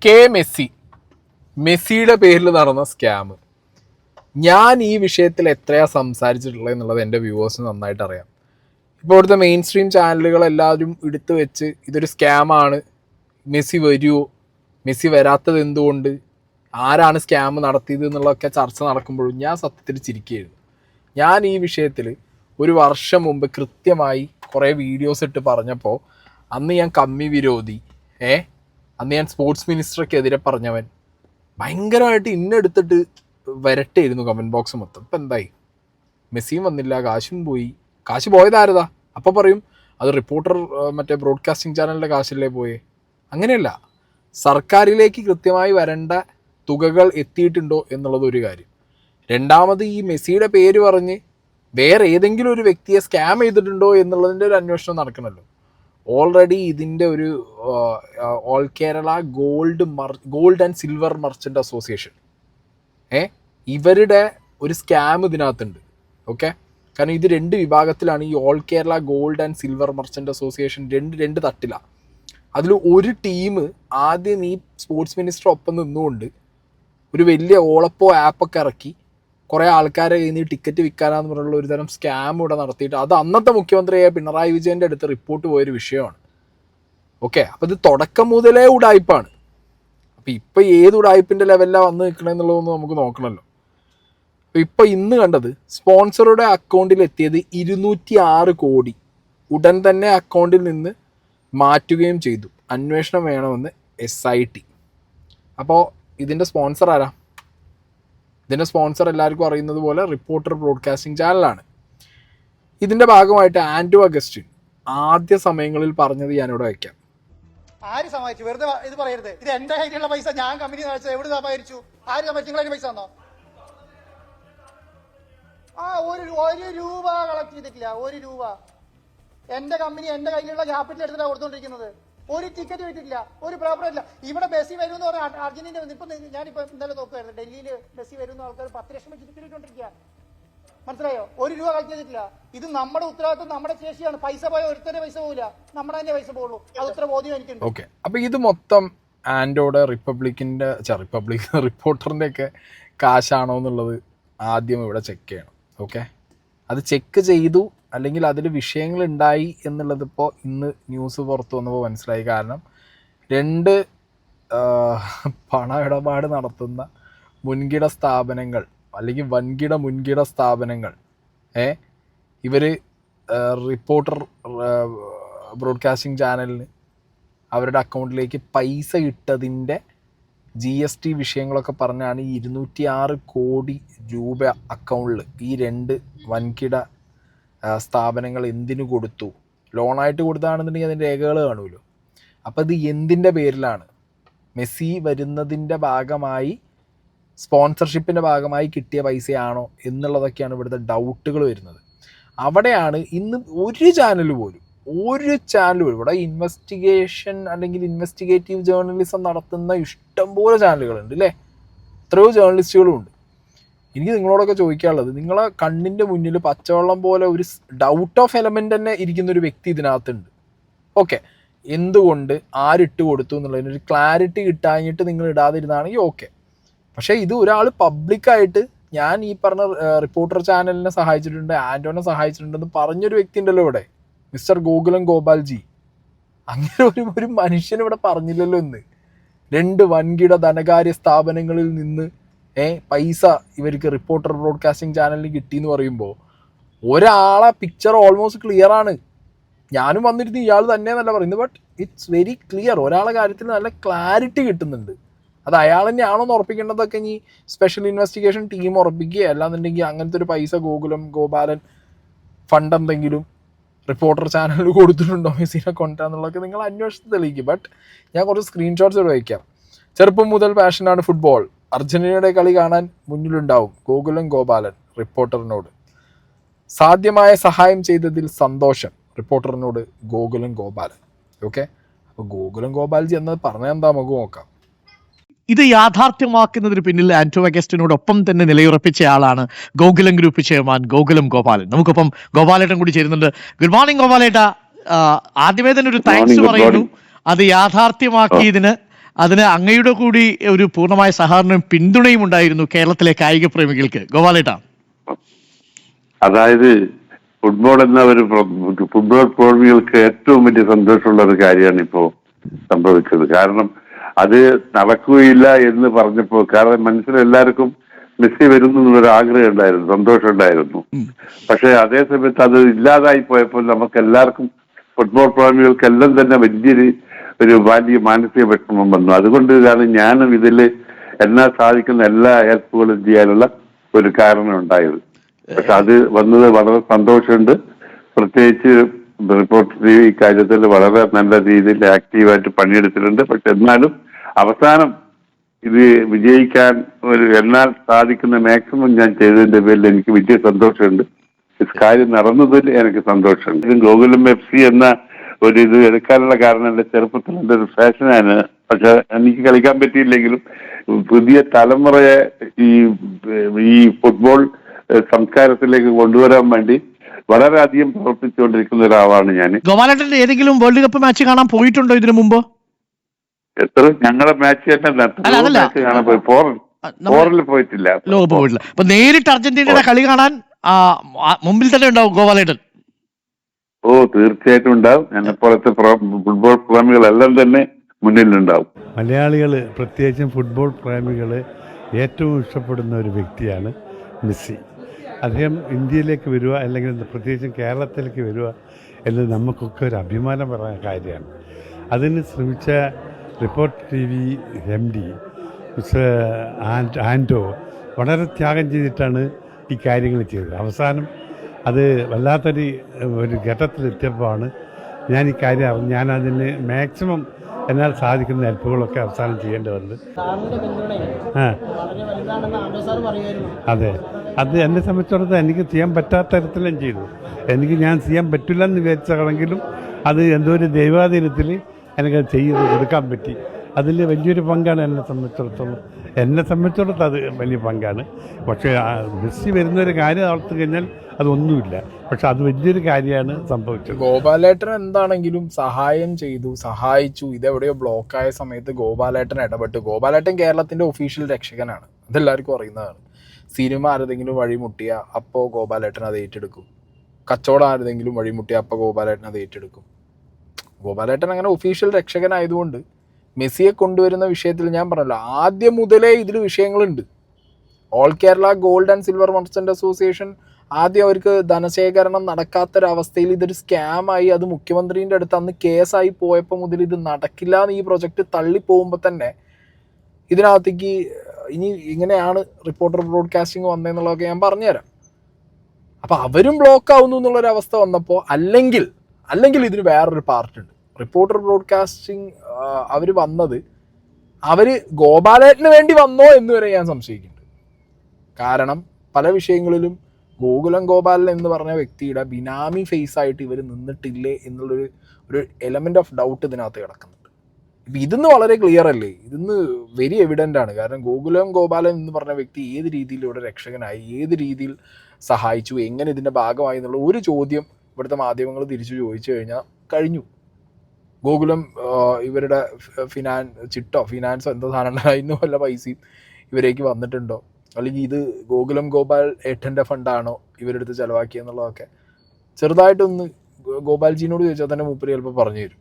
K മെസ്സിയുടെ പേരിൽ നടന്ന സ്കാം. ഞാൻ ഈ വിഷയത്തിൽ എത്രയാ സംസാരിച്ചിട്ടുള്ളത് എന്നുള്ളത് എൻ്റെ വ്യൂവേഴ്സിന് നന്നായിട്ട് അറിയാം. ഇപ്പോൾ ഇവിടുത്തെ മെയിൻ സ്ട്രീം ചാനലുകളെല്ലാവരും എടുത്തു വെച്ച് ഇതൊരു സ്കാമാണ്, മെസ്സി വരുമോ, മെസ്സി വരാത്തത് എന്തുകൊണ്ട്, ആരാണ് സ്കാം നടത്തിയത് എന്നുള്ളതൊക്കെ ചർച്ച നടക്കുമ്പോഴും ഞാൻ സത്യത്തിൽ ചിരിക്കുകയായിരുന്നു. ഞാൻ ഈ വിഷയത്തിൽ ഒരു വർഷം മുമ്പ് കൃത്യമായി കുറേ വീഡിയോസ് ഇട്ട് പറഞ്ഞപ്പോൾ അന്ന് ഞാൻ കമ്മി വിരോധി, അന്ന് ഞാൻ സ്പോർട്സ് മിനിസ്റ്റർക്കെതിരെ പറഞ്ഞവൻ, ഭയങ്കരമായിട്ട് ഇന്നെടുത്തിട്ട് വരട്ടായിരുന്നു കമൻറ്റ് ബോക്സ് മൊത്തം. ഇപ്പം എന്തായി? മെസ്സിയും വന്നില്ല, കാശും പോയി. കാശ് പോയതാരതാ? അപ്പോൾ പറയും അത് റിപ്പോർട്ടർ മറ്റേ ബ്രോഡ്കാസ്റ്റിംഗ് ചാനലിൻ്റെ കാശല്ലേ പോയേ. അങ്ങനെയല്ല, സർക്കാരിലേക്ക് കൃത്യമായി വരേണ്ട തുകകൾ എത്തിയിട്ടുണ്ടോ എന്നുള്ളത് ഒരു കാര്യം. രണ്ടാമത് ഈ മെസ്സിയുടെ പേര് പറഞ്ഞ് വേറെ ഏതെങ്കിലും ഒരു വ്യക്തിയെ സ്കാം ചെയ്തിട്ടുണ്ടോ എന്നുള്ളതിൻ്റെ ഒരു അന്വേഷണം നടക്കണമല്ലോ. ഓൾറെഡി ഇതിൻ്റെ ഒരു all Kerala gold and silver merchant association ഇവരുടെ ഒരു സ്കാം ഇതിനകത്തുണ്ട്. ഓക്കെ, കാരണം ഇത് രണ്ട് വിഭാഗത്തിലാണ്. ഈ all Kerala gold and silver merchant association രണ്ട് തട്ടിലാണ്. അതിൽ ഒരു ടീം ആദ്യം ഈ സ്പോർട്സ് മിനിസ്റ്റർ ഒപ്പം നിന്നുകൊണ്ട് ഒരു വലിയ ഓളപ്പോ ആപ്പൊക്കെ ഇറക്കി കുറേ ആൾക്കാരെ കയ്യിൽ നിന്ന് ടിക്കറ്റ് വിൽക്കാനാന്ന് പറഞ്ഞുള്ള ഒരു തരം സ്കാം ഇവിടെ നടത്തിയിട്ട് അത് അന്നത്തെ മുഖ്യമന്ത്രിയായ പിണറായി വിജയൻ്റെ അടുത്ത് റിപ്പോർട്ട് പോയൊരു വിഷയമാണ്. ഓക്കെ, അപ്പോൾ ഇത് തുടക്കം മുതലേ ഉടായ്പാണ്. അപ്പോൾ ഇപ്പോൾ ഏത് ഉടായ്പിൻ്റെ ലെവലിലാണ് വന്ന് നിൽക്കണമെന്നുള്ളതൊന്ന് നമുക്ക് നോക്കണമല്ലോ. അപ്പോൾ ഇപ്പോൾ ഇന്ന് കണ്ടത് സ്പോൺസറുടെ അക്കൗണ്ടിൽ എത്തിയത് 206 കോടി ഉടൻ തന്നെ അക്കൗണ്ടിൽ നിന്ന് മാറ്റുകയും ചെയ്തു. അന്വേഷണം വേണമെന്ന് SIT. അപ്പോൾ ഇതിൻ്റെ സ്പോൺസർ ആരാ? ഇതിൻ്റെ സ്പോൺസർ എല്ലാവർക്കും അറിയുന്നത് പോലെ റിപ്പോർട്ടർ ബ്രോഡ്കാസ്റ്റിംഗ് ചാനലാണ്. ഇതിൻ്റെ ഭാഗമായിട്ട് ആൻഡ്രൂ അഗസ്റ്റിൻ ആദ്യ സമയങ്ങളിൽ പറഞ്ഞത് ഞാനിവിടെ വയ്ക്കാം. ആര് സമാധിച്ചു? വെറുതെ ഇത് പറയരുത്. ഇത് എന്റെ കയ്യിലുള്ള പൈസ ഞാൻ കമ്പനി എവിടെ സമാഹരിച്ചു? ആര് സമാധിച്ചു? നിങ്ങളതിന് പൈസ തന്നോ? ഒരു രൂപ കളക്ട് ചെയ്തിട്ടില്ല. 1 രൂപ എന്റെ കമ്പനി എന്റെ കയ്യിലുള്ള ക്യാപിറ്റൽ എടുത്തിട്ടാണ് കൊടുത്തോണ്ടിരിക്കുന്നത്. ഒരു ടിക്കറ്റ് വിറ്റിട്ടില്ല, ഒരു പേപ്പർ ഇല്ല. ഇവിടെ മെസ്സി വരും എന്ന് പറഞ്ഞാൽ അർജന്റീന ഇപ്പൊ ഞാനിപ്പോ ഇന്നലെ നോക്കുമായിരുന്നു, ഡൽഹിയിൽ മെസ്സി വരുന്ന ആൾക്കാർ 10 ലക്ഷം വെച്ച് ടിക്കറ്റ് ഇട്ടോണ്ടിരിക്കുക. മനസ്സിലായോ? 1 രൂപ കളക്ട് ചെയ്തിട്ടില്ല. ഇത് നമ്മുടെ ഉത്തരവാദിത്വം, നമ്മുടെ ശേഷിയാണ്. പൈസ പോയ ഒരുത്തന്റെ പൈസ പോകില്ല, നമ്മുടെ തന്നെ പൈസ പോകുള്ളൂ. അത് ഉത്തര ബോധ്യം എനിക്കുണ്ട്. ഓക്കെ, അപ്പൊ ഇത് മൊത്തം ആൻഡോയുടെ റിപ്പോർട്ടറിന്റെ ഒക്കെ കാശാണോ എന്നുള്ളത് ആദ്യം ഇവിടെ ചെക്ക് ചെയ്യണം. ഓക്കെ, അത് ചെക്ക് ചെയ്തു അല്ലെങ്കിൽ അതിൽ വിഷയങ്ങൾ ഉണ്ടായി എന്നുള്ളത് ഇപ്പോൾ ഇന്ന് ന്യൂസ് പുറത്തു വന്നപ്പോൾ മനസ്സിലായി. കാരണം 2 പണ ഇടപാട് നടത്തുന്ന മുൻകിട സ്ഥാപനങ്ങൾ അല്ലെങ്കിൽ മുൻകിട സ്ഥാപനങ്ങൾ ഇവർ റിപ്പോർട്ടർ ബ്രോഡ്കാസ്റ്റിംഗ് ചാനലിന് അവരുടെ അക്കൗണ്ടിലേക്ക് പൈസ ഇട്ടതിൻ്റെ GST വിഷയങ്ങളൊക്കെ പറഞ്ഞാണ് ഈ 206 കോടി രൂപ അക്കൗണ്ടിൽ ഈ 2 വൻകിട സ്ഥാപനങ്ങൾ എന്തിനു കൊടുത്തു. ലോണായിട്ട് കൊടുത്താണെന്നുണ്ടെങ്കിൽ അതിൻ്റെ രേഖകൾ കാണുമല്ലോ. അപ്പോൾ ഇത് എന്തിൻ്റെ പേരിലാണ്? മെസ്സി വരുന്നതിൻ്റെ ഭാഗമായി, സ്പോൺസർഷിപ്പിൻ്റെ ഭാഗമായി കിട്ടിയ പൈസയാണോ എന്നുള്ളതൊക്കെയാണ് ഇവിടുത്തെ ഡൗട്ടുകൾ വരുന്നത്. അവിടെയാണ് ഇന്ന് ഒരു ചാനൽ പോലും ഇവിടെ ഇൻവെസ്റ്റിഗേഷൻ അല്ലെങ്കിൽ ഇൻവെസ്റ്റിഗേറ്റീവ് ജേർണലിസം നടത്തുന്ന ഇഷ്ടംപോലെ ചാനലുകളുണ്ട് അല്ലേ, എത്രയോ ജേർണലിസ്റ്റുകളും ഉണ്ട്. എനിക്ക് നിങ്ങളോടൊക്കെ ചോദിക്കാനുള്ളത്, നിങ്ങളെ കണ്ണിൻ്റെ മുന്നിൽ പച്ചവെള്ളം പോലെ ഒരു ഡൗട്ട് ഓഫ് എലമെൻ്റ് തന്നെ ഇരിക്കുന്നൊരു വ്യക്തി ഇതിനകത്തുണ്ട്. ഓക്കെ, എന്തുകൊണ്ട് ആരിട്ട് കൊടുത്തു എന്നുള്ളതിനൊരു ക്ലാരിറ്റി കിട്ടാഞ്ഞിട്ട് നിങ്ങൾ ഇടാതിരുന്നാണെങ്കിൽ ഓക്കെ. പക്ഷേ ഇത് ഒരാൾ പബ്ലിക്കായിട്ട് ഞാൻ ഈ പറഞ്ഞ റിപ്പോർട്ടർ ചാനലിനെ സഹായിച്ചിട്ടുണ്ട്, ആൻഡോനെ സഹായിച്ചിട്ടുണ്ടെന്ന് പറഞ്ഞൊരു വ്യക്തി ഉണ്ടല്ലോ ഇവിടെ, മിസ്റ്റർ ഗോകുലം ഗോപാൽജി. അങ്ങനെ ഒരു മനുഷ്യൻ ഇവിടെ പറഞ്ഞില്ലല്ലോ ഇന്ന്. 2 വൻകിട ധനകാര്യ സ്ഥാപനങ്ങളിൽ നിന്ന് പൈസ ഇവർക്ക് റിപ്പോർട്ടർ ബ്രോഡ്കാസ്റ്റിംഗ് ചാനലിന് കിട്ടിയെന്ന് പറയുമ്പോൾ ഒരാളെ പിക്ചർ ഓൾമോസ്റ്റ് ക്ലിയർ ആണ്. ഞാനും വന്നിരുന്നു ഇയാൾ തന്നെയെന്നല്ല പറയുന്നത്, ബട്ട് ഇറ്റ്സ് വെരി ക്ലിയർ. ഒരാളെ കാര്യത്തിൽ നല്ല ക്ലാരിറ്റി കിട്ടുന്നുണ്ട്. അത് അയാൾ തന്നെയാണോ എന്ന് ഉറപ്പിക്കേണ്ടതൊക്കെ ഇനി സ്പെഷ്യൽ ഇൻവെസ്റ്റിഗേഷൻ ടീം ഉറപ്പിക്കുക. അല്ലാന്നുണ്ടെങ്കിൽ അങ്ങനത്തെ ഒരു പൈസ ഗോപാലൻ ഫണ്ട് എന്തെങ്കിലും റിപ്പോർട്ടർ ചാനലിൽ കൊടുത്തിട്ടുണ്ടോ മെസ്സിനെ കൊണ്ടാന്നുള്ളതൊക്കെ നിങ്ങൾ അന്വേഷിച്ച് തെളിയിക്കും. ബട്ട് ഞാൻ കുറച്ച് സ്ക്രീൻഷോട്ട്സ് ഇവിടെ വയ്ക്കാം. ചെറുപ്പം മുതൽ പാഷനാണ് ഫുട്ബോൾ. അർജന്റീനയുടെ കളി കാണാൻ മുന്നിലുണ്ടാവും ഗോകുലം ഗോപാലൻ റിപ്പോർട്ടറിനോട്. സാധ്യമായ സഹായം ചെയ്തതിൽ സന്തോഷം റിപ്പോർട്ടറിനോട് ഗോകുലം ഗോപാലൻ. ഓക്കെ, അപ്പോൾ ഗോകുലം ഗോപാൽജി എന്നത് പറഞ്ഞാൽ എന്താ നമുക്ക് നോക്കാം. ഇത് യാഥാർത്ഥ്യമാക്കുന്നതിന് പിന്നിൽ ആൻഡ്രൂ അഗസ്റ്റിനോടൊപ്പം തന്നെ നിലയുറപ്പിച്ച ആളാണ് ഗോകുലം ഗ്രൂപ്പ് ചെയർമാൻ ഗോകുലം ഗോപാലൻ. നമുക്കൊപ്പം ഗോപാലേട്ടൻ കൂടി ചേരുന്നുണ്ട്. ഗുഡ് മോർണിംഗ് ഗോപാലേട്ട. ആദ്യമേ തന്നെ ഒരു താങ്ക്സ് പറയുന്നു. അത് യാഥാർത്ഥ്യമാക്കിയതിന് അതിന് അങ്ങയുടെ കൂടി ഒരു പൂർണ്ണമായ സഹകരണവും പിന്തുണയും ഉണ്ടായിരുന്നു കേരളത്തിലെ കായിക പ്രേമികൾക്ക്. ഗോപാലേട്ടാ, അതായത് ഫുട്ബോൾ എന്ന ഫുട്ബോൾ പ്രേമികൾക്ക് ഏറ്റവും വലിയ സന്തോഷമുള്ള ഒരു കാര്യമാണ് ഇപ്പോൾ സംഭവിച്ചത്. കാരണം അത് നടക്കുകയില്ല എന്ന് പറഞ്ഞപ്പോൾ, കാരണം മനസ്സിലെല്ലാവർക്കും മെസ്സി വരുന്നു എന്നൊരു ആഗ്രഹം ഉണ്ടായിരുന്നു, സന്തോഷം ഉണ്ടായിരുന്നു. പക്ഷെ അതേ സമയത്ത് അത് ഇല്ലാതായി പോയപ്പോൾ നമുക്ക് എല്ലാവർക്കും, ഫുട്ബോൾ പ്രേമികൾക്കെല്ലാം തന്നെ വലിയ മാനസിക വിഷമം വന്നു. അതുകൊണ്ടാണ് ഞാനും ഇതിൽ എന്നാൽ സാധിക്കുന്ന എല്ലാ ഹെൽപ്പുകളും ചെയ്യാനുള്ള ഒരു കാരണം ഉണ്ടായത്. പക്ഷെ അത് വന്നത് വളരെ സന്തോഷമുണ്ട്. പ്രത്യേകിച്ച് റിപ്പോർട്ടർ TV ഈ കാര്യത്തിൽ വളരെ നല്ല രീതിയിൽ ആക്റ്റീവായിട്ട് പണിയെടുത്തിട്ടുണ്ട്. പക്ഷെ എന്നാലും അവസാനം ഇത് വിജയിക്കാൻ എന്നാൽ സാധിക്കുന്ന മാക്സിമം ഞാൻ ചെയ്തതിന്റെ പേരിൽ എനിക്ക് വലിയ സന്തോഷമുണ്ട്. കാര്യം നടന്നതിൽ എനിക്ക് സന്തോഷമുണ്ട്. ഇത് ഗോകുലം FC എന്ന ഒരു ഇത് എടുക്കാനുള്ള കാരണം എൻ്റെ ചെറുപ്പത്തിൽ എൻ്റെ ഒരു ഫാഷനാണ്. പക്ഷെ എനിക്ക് കളിക്കാൻ പറ്റിയില്ലെങ്കിലും പുതിയ തലമുറയെ ഈ ഫുട്ബോൾ സംസ്കാരത്തിലേക്ക് കൊണ്ടുവരാൻ വേണ്ടി വളരെയധികം പ്രവർത്തിച്ചുകൊണ്ടിരിക്കുന്ന ഒരാളാണ് ഞാൻ. ഗോപാലേട്ടന്റെ ഏതെങ്കിലും വേൾഡ് കപ്പ് മാച്ച് കാണാൻ പോയിട്ടുണ്ടോ ഇതിനു മുമ്പ്? ഞങ്ങളുടെ മാച്ച് തന്നെ മാച്ച് കാണാൻ പോയി. ഫോറിൽ പോയിട്ടില്ല, ലോകകപ്പ് പോയിട്ടില്ല. അപ്പൊ നേരിട്ട് അർജന്റീനയുടെ കളി കാണാൻ മുമ്പിൽ തന്നെ ഉണ്ടാവും ഗോപാലേട്ടൻ? ഓ, തീർച്ചയായിട്ടും ഉണ്ടാവും. എന്നെപ്പോലത്തെ ഫുട്ബോൾ പ്രേമികളെല്ലാം തന്നെ മുന്നിലുണ്ടാവും. മലയാളികൾ, പ്രത്യേകിച്ചും ഫുട്ബോൾ പ്രേമികൾ ഏറ്റവും ഇഷ്ടപ്പെടുന്ന ഒരു വ്യക്തിയാണ് മെസ്സി. അദ്ദേഹം ഇന്ത്യയിലേക്ക് വരിക, അല്ലെങ്കിൽ പ്രത്യേകിച്ചും കേരളത്തിലേക്ക് വരിക എന്നത് നമുക്കൊക്കെ ഒരു അഭിമാനപരമായ കാര്യമാണ്. അതിന് ശ്രമിച്ച റിപ്പോർട്ടർ TV MD മിസ്റ്റർ ആൻഡോ വളരെ ത്യാഗം ചെയ്തിട്ടാണ് ഈ കാര്യങ്ങൾ ചെയ്തത്. അവസാനം അത് വല്ലാത്തൊരു ഘട്ടത്തിലെത്തിയപ്പോഴാണ് ഞാൻ ഈ കാര്യം ഞാനതിന് മാക്സിമം എന്നാൽ സാധിക്കുന്ന ഹെൽപ്പുകളൊക്കെ അവസാനം ചെയ്യേണ്ടി വന്നത്. അതെ, അത് എന്നെ സംബന്ധിച്ചിടത്തോളം എനിക്ക് ചെയ്യാൻ പറ്റാത്ത തരത്തിൽ ഞാൻ ചെയ്തു. ഞാൻ ചെയ്യാൻ പറ്റില്ല എന്ന് വിചാരിച്ചാണെങ്കിലും അത് എന്തോ ഒരു ദൈവാധീനത്തിൽ എനിക്കത് ചെയ്ത് കൊടുക്കാൻ പറ്റി. അതിൽ വലിയൊരു പങ്കാണ് എന്നെ സംബന്ധിച്ചിടത്തോളം അത് വലിയ പങ്കാണ്. പക്ഷേ മെസ്സി വരുന്നൊരു കാര്യം വളർത്തു കഴിഞ്ഞാൽ അതൊന്നുമില്ല. പക്ഷെ അത് വലിയൊരു കാര്യമാണ് സംഭവിച്ചത്. ഗോപാലേട്ടൻ എന്താണെങ്കിലും സഹായിച്ചു. ഇതെവിടെയോ ബ്ലോക്കായ സമയത്ത് ഗോപാലേട്ടൻ ഇടപെട്ടു. ഗോപാലേട്ടൻ കേരളത്തിന്റെ ഒഫീഷ്യൽ രക്ഷകനാണ്, അതെല്ലാവർക്കും അറിയുന്നതാണ്. സിനിമ ആരെങ്കിലും വഴിമുട്ടിയ അപ്പോൾ ഗോപാലേട്ടൻ അത് ഏറ്റെടുക്കും. കച്ചവടം ആരെങ്കിലും വഴിമുട്ടിയ അപ്പോൾ ഗോപാലേട്ടൻ അത് ഏറ്റെടുക്കും. ഗോപാലേട്ടൻ അങ്ങനെ ഒഫീഷ്യൽ രക്ഷകനായതുകൊണ്ട് മെസ്സിയെ കൊണ്ടുവരുന്ന വിഷയത്തിൽ ഞാൻ പറഞ്ഞല്ലോ, ആദ്യം മുതലേ ഇതിൽ വിഷയങ്ങളുണ്ട്. All Kerala gold and silver merchant association ആദ്യം അവർക്ക് ധനശേഖരണം നടക്കാത്തൊരവസ്ഥയിൽ ഇതൊരു സ്കാമായി, അത് മുഖ്യമന്ത്രിൻ്റെ അടുത്ത് അന്ന് കേസായി പോയപ്പോൾ മുതൽ ഇത് നടക്കില്ല എന്ന് ഈ പ്രൊജക്റ്റ് തള്ളിപ്പോകുമ്പോൾ തന്നെ ഇതിനകത്തേക്ക് ഇനി ഇങ്ങനെയാണ് റിപ്പോർട്ടർ ബ്രോഡ്കാസ്റ്റിംഗ് വന്നതെന്നുള്ളതൊക്കെ ഞാൻ പറഞ്ഞുതരാം. അപ്പം അവരും ബ്ലോക്ക് ആവുന്നു എന്നുള്ളൊരവസ്ഥ വന്നപ്പോൾ അല്ലെങ്കിൽ ഇതിന് വേറൊരു പാർട്ടുണ്ട്. റിപ്പോർട്ടർ ബ്രോഡ്കാസ്റ്റിംഗ് അവർ വന്നത് അവർ ഗോപാലേട്ടന് വേണ്ടി വന്നോ എന്ന് വരെ ഞാൻ സംശയിക്കുന്നുണ്ട്. കാരണം പല വിഷയങ്ങളിലും ഗോകുലം ഗോപാലൻ എന്ന് പറഞ്ഞ വ്യക്തിയുടെ ബിനാമി ഫേസ് ആയിട്ട് ഇവർ നിന്നിട്ടില്ലേ എന്നുള്ളൊരു എലമെന്റ് ഓഫ് ഡൗട്ട് ഇതിനകത്ത് കിടക്കുന്നുണ്ട്. ഇപ്പം ഇതിന്ന് വളരെ ക്ലിയർ അല്ലേ, ഇതിന്ന് വെരി എവിഡൻ്റ് ആണ്. കാരണം ഗോകുലം ഗോപാലൻ എന്ന് പറഞ്ഞ വ്യക്തി ഏത് രീതിയിൽ ഇവിടെ രക്ഷകനായി, ഏത് രീതിയിൽ സഹായിച്ചു, എങ്ങനെ ഇതിൻ്റെ ഭാഗമായി എന്നുള്ള ഒരു ചോദ്യം ഇവിടുത്തെ മാധ്യമങ്ങൾ തിരിച്ചു ചോദിച്ചു കഴിഞ്ഞു. ഗോകുലം ഇവരുടെ ഫിനാൻസോ എന്തോ സാധനം അതിന് വല്ല പൈസയും ഇവരേക്ക് വന്നിട്ടുണ്ടോ, അല്ലെങ്കിൽ ഇത് ഗോകുലം ഗോപാൽ ഏട്ടൻ്റെ ഫണ്ടാണോ ഇവരെടുത്ത് ചിലവാക്കിയെന്നുള്ളതൊക്കെ ചെറുതായിട്ടൊന്ന് ഗോപാൽജീനോട് ചോദിച്ചാൽ തന്നെ മൂപ്പര് ചിലപ്പോൾ പറഞ്ഞു തരും.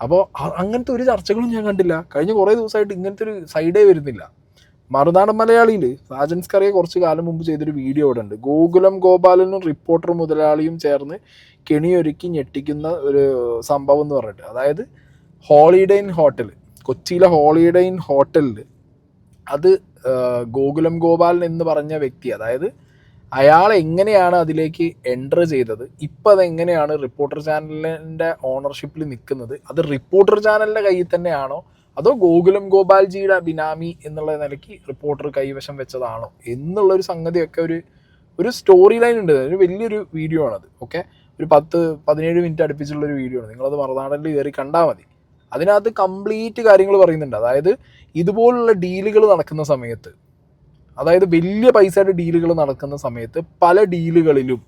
അപ്പോൾ അങ്ങനത്തെ ഒരു ചർച്ചകളും ഞാൻ കണ്ടില്ല. കഴിഞ്ഞ കുറേ ദിവസമായിട്ട് ഇങ്ങനത്തെ ഒരു സൈഡേ വരുന്നില്ല. മറുനാടൻ മലയാളിയിൽ സാജൻസ് കറിയെ കുറച്ച് കാലം മുമ്പ് ചെയ്തൊരു വീഡിയോ ഇവിടെ ഉണ്ട്. ഗോകുലം ഗോപാലനും റിപ്പോർട്ടർ മുതലാളിയും ചേർന്ന് കെണിയൊരുക്കി ഞെട്ടിക്കുന്ന ഒരു സംഭവം എന്ന് പറഞ്ഞിട്ട്, അതായത് ഹോളിഡേ ഇൻ ഹോട്ടൽ, കൊച്ചിയിലെ ഹോളിഡേ ഇൻ ഹോട്ടലിൽ അത് ഗോകുലം ഗോപാലൻ എന്ന് പറഞ്ഞ വ്യക്തി, അതായത് അയാൾ എങ്ങനെയാണ് അതിലേക്ക് എൻ്റർ ചെയ്തത്, ഇപ്പം അതെങ്ങനെയാണ് റിപ്പോർട്ടർ ചാനലിൻ്റെ ഓണർഷിപ്പിൽ നിൽക്കുന്നത്, അത് റിപ്പോർട്ടർ ചാനലിൻ്റെ കയ്യിൽ തന്നെയാണോ അതോ ഗോകുലം ഗോപാൽജിയുടെ ബിനാമി എന്നുള്ള നിലയ്ക്ക് റിപ്പോർട്ടർ കൈവശം വെച്ചതാണോ എന്നുള്ളൊരു സംഗതിയൊക്കെ ഒരു സ്റ്റോറി ലൈൻ ഉണ്ട്. ഒരു വലിയൊരു വീഡിയോ ആണത്. ഓക്കെ, ഒരു 10-17 മിനിറ്റ് അടുപ്പിച്ചുള്ളൊരു വീഡിയോ ആണ്. നിങ്ങളത് മറുനാടനിൽ കയറി കണ്ടാൽ മതി. അതിനകത്ത് കംപ്ലീറ്റ് കാര്യങ്ങൾ പറയുന്നുണ്ട്. അതായത് ഇതുപോലുള്ള ഡീലുകൾ നടക്കുന്ന സമയത്ത്, അതായത് വലിയ പൈസയുടെ ഡീലുകൾ നടക്കുന്ന സമയത്ത് പല ഡീലുകളിലും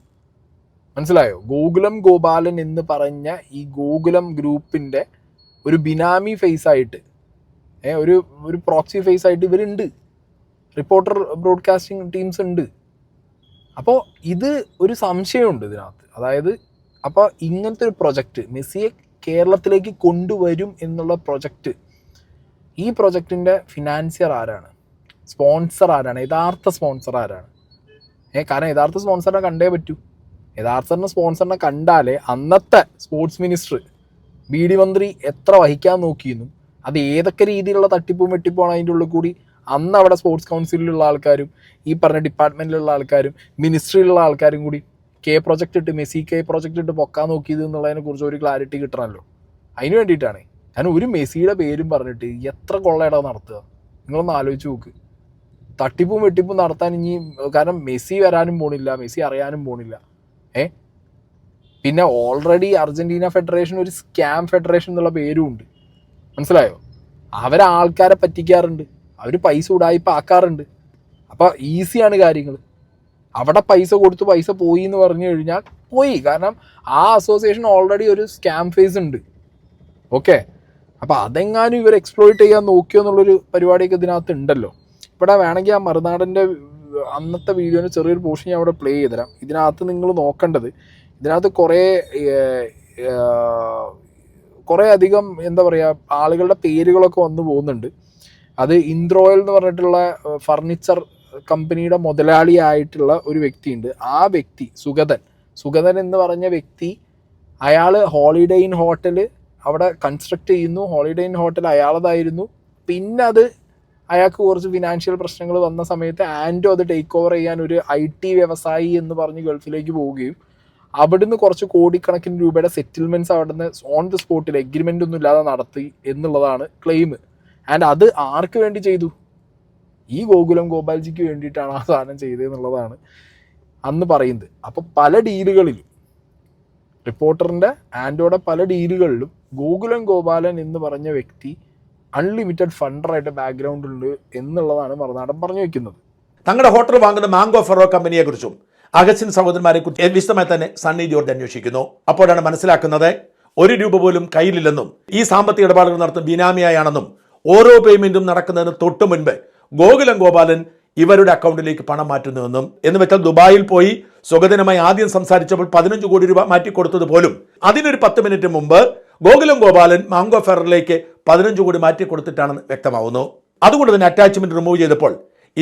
മനസ്സിലായോ, ഗോകുലം ഗോപാലൻ എന്ന് പറഞ്ഞ ഈ ഗോകുലം ഗ്രൂപ്പിൻ്റെ ഒരു ബിനാമി ഫേസ് ആയിട്ട് ഒരു പ്രോക്സി ഫേസ് ആയിട്ട് ഇവരുണ്ട്, റിപ്പോർട്ടർ ബ്രോഡ്കാസ്റ്റിംഗ് ടീംസ് ഉണ്ട്. അപ്പോൾ ഇത് ഒരു സംശയമുണ്ട് ഇതിനകത്ത്. അതായത് അപ്പോൾ ഇങ്ങനത്തെ ഒരു പ്രൊജക്റ്റ് മെസ്സിയെ കേരളത്തിലേക്ക് കൊണ്ടുവരും എന്നുള്ള പ്രൊജക്റ്റ്, ഈ പ്രൊജക്റ്റിൻ്റെ ഫിനാൻസിയർ ആരാണ്, സ്പോൺസർ ആരാണ്, യഥാർത്ഥ സ്പോൺസർ ആരാണ്? കാരണം യഥാർത്ഥ സ്പോൺസറിനെ കണ്ടേ പറ്റൂ. യഥാർത്ഥ സ്പോൺസറിനെ കണ്ടാലേ അന്നത്തെ സ്പോർട്സ് മിനിസ്റ്റർ BD മന്ത്രി എത്ര വഹിക്കാൻ നോക്കിയെന്നും അത് ഏതൊക്കെ രീതിയിലുള്ള തട്ടിപ്പും വെട്ടിപ്പുമാണ് അതിൻ്റെ ഉള്ളിൽ കൂടി അന്ന് അവിടെ സ്പോർട്സ് കൗൺസിലിലുള്ള ആൾക്കാരും ഈ പറഞ്ഞ ഡിപ്പാർട്ട്മെൻറ്റിലുള്ള ആൾക്കാരും മിനിസ്ട്രിയിലുള്ള ആൾക്കാരും കൂടി പ്രൊജക്റ്റ് ഇട്ട് മെസ്സി പ്രൊജക്റ്റ് ഇട്ട് പൊക്കാൻ നോക്കിയത് എന്നുള്ളതിനെ കുറിച്ച് ഒരു ക്ലാരിറ്റി കിട്ടണമല്ലോ. അതിന് വേണ്ടിയിട്ടാണ്. കാരണം ഒരു മെസ്സിയുടെ പേരും പറഞ്ഞിട്ട് എത്ര കൊള്ളയിടാ നടത്തുക, നിങ്ങളൊന്ന് ആലോചിച്ച് നോക്ക്. തട്ടിപ്പും വെട്ടിപ്പും നടത്താൻ ഇനി, കാരണം മെസ്സി വരാനും പോണില്ല, മെസ്സി അറിയാനും പോണില്ല. പിന്നെ ഓൾറെഡി അർജന്റീന ഫെഡറേഷൻ ഒരു സ്കാം ഫെഡറേഷൻ എന്നുള്ള പേരും ഉണ്ട്, മനസ്സിലായോ? ആൾക്കാരെ പറ്റിക്കാറുണ്ട്, അവർ പൈസ ഉടായിപ്പ് ആക്കാറുണ്ട്. അപ്പോൾ ഈസിയാണ് കാര്യങ്ങൾ. അവിടെ പൈസ കൊടുത്ത് പൈസ പോയി എന്ന് പറഞ്ഞു കഴിഞ്ഞാൽ പോയി. കാരണം ആ അസോസിയേഷൻ ഓൾറെഡി ഒരു സ്കാം ഫേസ് ഉണ്ട്. ഓക്കെ, അപ്പോൾ അതെങ്ങാനും ഇവർ എക്സ്പ്ലോയിറ്റ് ചെയ്യാൻ നോക്കിയോ എന്നുള്ളൊരു പരിപാടിയൊക്കെ ഇതിനകത്ത് ഉണ്ടല്ലോ. ഇവിടെ വേണമെങ്കിൽ ആ മറുനാടൻ്റെ അന്നത്തെ വീഡിയോന് ചെറിയൊരു പോർഷൻ ഞാൻ അവിടെ പ്ലേ ചെയ്തുതരാം. ഇതിനകത്ത് നിങ്ങൾ നോക്കേണ്ടത്, ഇതിനകത്ത് കുറേ അധികം എന്താ പറയുക ആളുകളുടെ പേരുകളൊക്കെ വന്നു പോകുന്നുണ്ട്. അത് ഇൻദ്രോയൽ എന്ന് പറഞ്ഞിട്ടുള്ള ഫർണിച്ചർ കമ്പനിയുടെ മുതലാളിയായിട്ടുള്ള ഒരു വ്യക്തിയുണ്ട്. ആ വ്യക്തി സുഗതൻ എന്ന് പറഞ്ഞ വ്യക്തി, അയാൾ ഹോളിഡേ ഇൻ ഹോട്ടൽ അവിടെ കൺസ്ട്രക്ട് ചെയ്യുന്നു. ഹോളിഡേ ഇൻ ഹോട്ടൽ അയാളതായിരുന്നു. പിന്നെ അത് അയാൾക്ക് കുറച്ച് ഫിനാൻഷ്യൽ പ്രശ്നങ്ങൾ വന്ന സമയത്ത് ആൻഡോ അത് ടേക്ക് ഓവർ ചെയ്യാൻ ഒരു IT വ്യവസായി എന്ന് പറഞ്ഞ് ഗൾഫിലേക്ക് പോവുകയും അവിടുന്ന് കുറച്ച് കോടിക്കണക്കിന് രൂപയുടെ സെറ്റിൽമെൻറ്റ്സ് അവിടുന്ന് ഓൺ ദി സ്പോട്ടിൽ എഗ്രിമെൻ്റ് ഒന്നും ഇല്ലാതെ നടത്തി എന്നുള്ളതാണ് ക്ലെയിം. ആൻഡ് അത് ആർക്ക് വേണ്ടി ചെയ്തു? ഈ ഗോകുലം ഗോപാൽജിക്ക് വേണ്ടിയിട്ടാണ് ആ സാധനം ചെയ്തതെന്നുള്ളതാണ് അന്ന് പറയുന്നത്. അപ്പോൾ പല ഡീലുകളിലും റിപ്പോർട്ടറിൻ്റെ ആൻഡോയുടെ പല ഡീലുകളിലും ഗോകുലം ഗോപാലൻ എന്ന് പറഞ്ഞ വ്യക്തി അൺലിമിറ്റഡ് ഫണ്ടറായിട്ട് ബാക്ക്ഗ്രൗണ്ട് ഉണ്ട് എന്നുള്ളതാണ് മറുനാടൻ പറഞ്ഞു വെക്കുന്നത്. തങ്ങളുടെ ഹോട്ടൽ വാങ്ങുന്ന മാംഗോ ഫെറോ കമ്പനിയെക്കുറിച്ചും അഗസ്റ്റിൻ സഹോദരന്മാരെ കുറിച്ച് വിശദമായി തന്നെ സണ്ണി ജോർജ് അന്വേഷിക്കുന്നു. അപ്പോഴാണ് മനസ്സിലാക്കുന്നത് 1 രൂപ പോലും കയ്യിലില്ലെന്നും ഈ സാമ്പത്തിക ഇടപാടുകൾ നടത്തുന്ന ബിനാമിയായാണെന്നും ഓരോ പേയ്മെന്റും നടക്കുന്നതിന് തൊട്ടു മുൻപ് ഗോകുലം ഗോപാലൻ ഇവരുടെ അക്കൗണ്ടിലേക്ക് പണം മാറ്റുന്നുവെന്നും. എന്ന് വെച്ചാൽ ദുബായിൽ പോയി സുഗതനുമായി ആദ്യം സംസാരിച്ചപ്പോൾ 15 കോടി രൂപ മാറ്റിക്കൊടുത്തത് പോലും അതിനൊരു 10 മിനിറ്റ് മുമ്പ് ഗോകുലം ഗോപാലൻ മാംഗോ ഫെററിലേക്ക് 15 കോടി മാറ്റിക്കൊടുത്തിട്ടാണെന്ന് വ്യക്തമാവുന്നു. അതുകൊണ്ട് തന്നെ അറ്റാച്ച്മെന്റ് റിമൂവ് ചെയ്തപ്പോൾ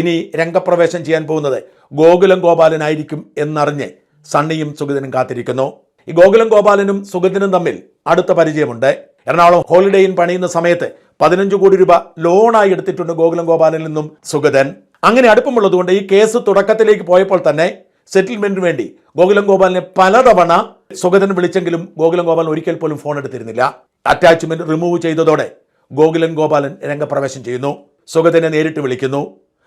ഇനി രംഗപ്രവേശം ചെയ്യാൻ പോകുന്നത് ഗോകുലം ഗോപാലനായിരിക്കും എന്നറിഞ്ഞ് സണ്ണിയും സുഗതനും കാത്തിരിക്കുന്നു. ഈ ഗോകുലം ഗോപാലനും സുഗതനും തമ്മിൽ അടുത്ത പരിചയമുണ്ട്. എറണാകുളം ഹോളിഡേ ഇൻ പണിയുന്ന സമയത്ത് 15 കോടി രൂപ ലോണായി എടുത്തിട്ടുണ്ട് ഗോകുലം ഗോപാലനിൽ നിന്നും സുഗതൻ. അങ്ങനെ അടുപ്പമുള്ളതുകൊണ്ട് ഈ കേസ് തുടക്കത്തിലേക്ക് പോയപ്പോൾ തന്നെ സെറ്റിൽമെന്റിന് വേണ്ടി ഗോകുലം ഗോപാലിനെ പലതവണ സുഗതൻ വിളിച്ചെങ്കിലും ഗോകുലം ഗോപാലൻ ഒരിക്കൽ പോലും ഫോൺ എടുത്തിരുന്നില്ല. അറ്റാച്ച്മെന്റ് റിമൂവ് ചെയ്തതോടെ ഗോകുലം ഗോപാലൻ രംഗപ്രവേശം ചെയ്യുന്നു. സുഗതനെ നേരിട്ട് വിളിക്കുന്നു.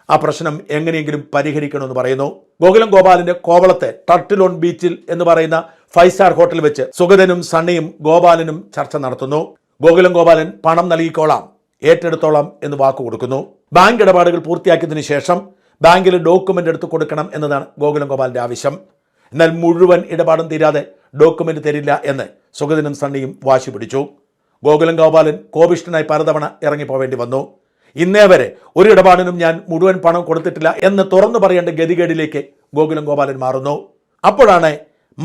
ആ പ്രശ്നം എങ്ങനെയെങ്കിലും പരിഹരിക്കണമെന്ന് പറയുന്നു. ഗോകുലം ഗോപാലിന്റെ കോവളത്തെ ടർട്ടിൽ ഓൺ ബീച്ചിൽ എന്ന് പറയുന്ന 5 സ്റ്റാർ ഹോട്ടൽ വെച്ച് സുഗതനും സണ്ണിയും ഗോപാലനും ചർച്ച നടത്തുന്നു. ഗോകുലം ഗോപാലൻ പണം നൽകിക്കോളാം, ഏറ്റെടുത്തോളാം എന്ന് വാക്ക് കൊടുക്കുന്നു. ബാങ്ക് ഇടപാടുകൾ പൂർത്തിയാക്കിയതിനു ശേഷം ബാങ്കിൽ ഡോക്യുമെന്റ് എടുത്ത് കൊടുക്കണം എന്നതാണ് ഗോകുലം ഗോപാലിന്റെ ആവശ്യം. എന്നാൽ മുഴുവൻ ഇടപാടും തീരാതെ ഡോക്യുമെന്റ് തരില്ല എന്ന് സുഗതനും സണ്ണിയും വാശി പിടിച്ചു. ഗോകുലം ഗോപാലൻ കോപിഷ്ഠനായി പലതവണ ഇറങ്ങിപ്പോവേണ്ടി വന്നു. ഇന്നേ വരെ ഒരു ഇടപാടിനും ഞാൻ മുഴുവൻ പണം കൊടുത്തിട്ടില്ല എന്ന് തുറന്നു പറയേണ്ട ഗതികേടിലേക്ക് ഗോകുലം ഗോപാലൻ മാറുന്നു. അപ്പോഴാണ്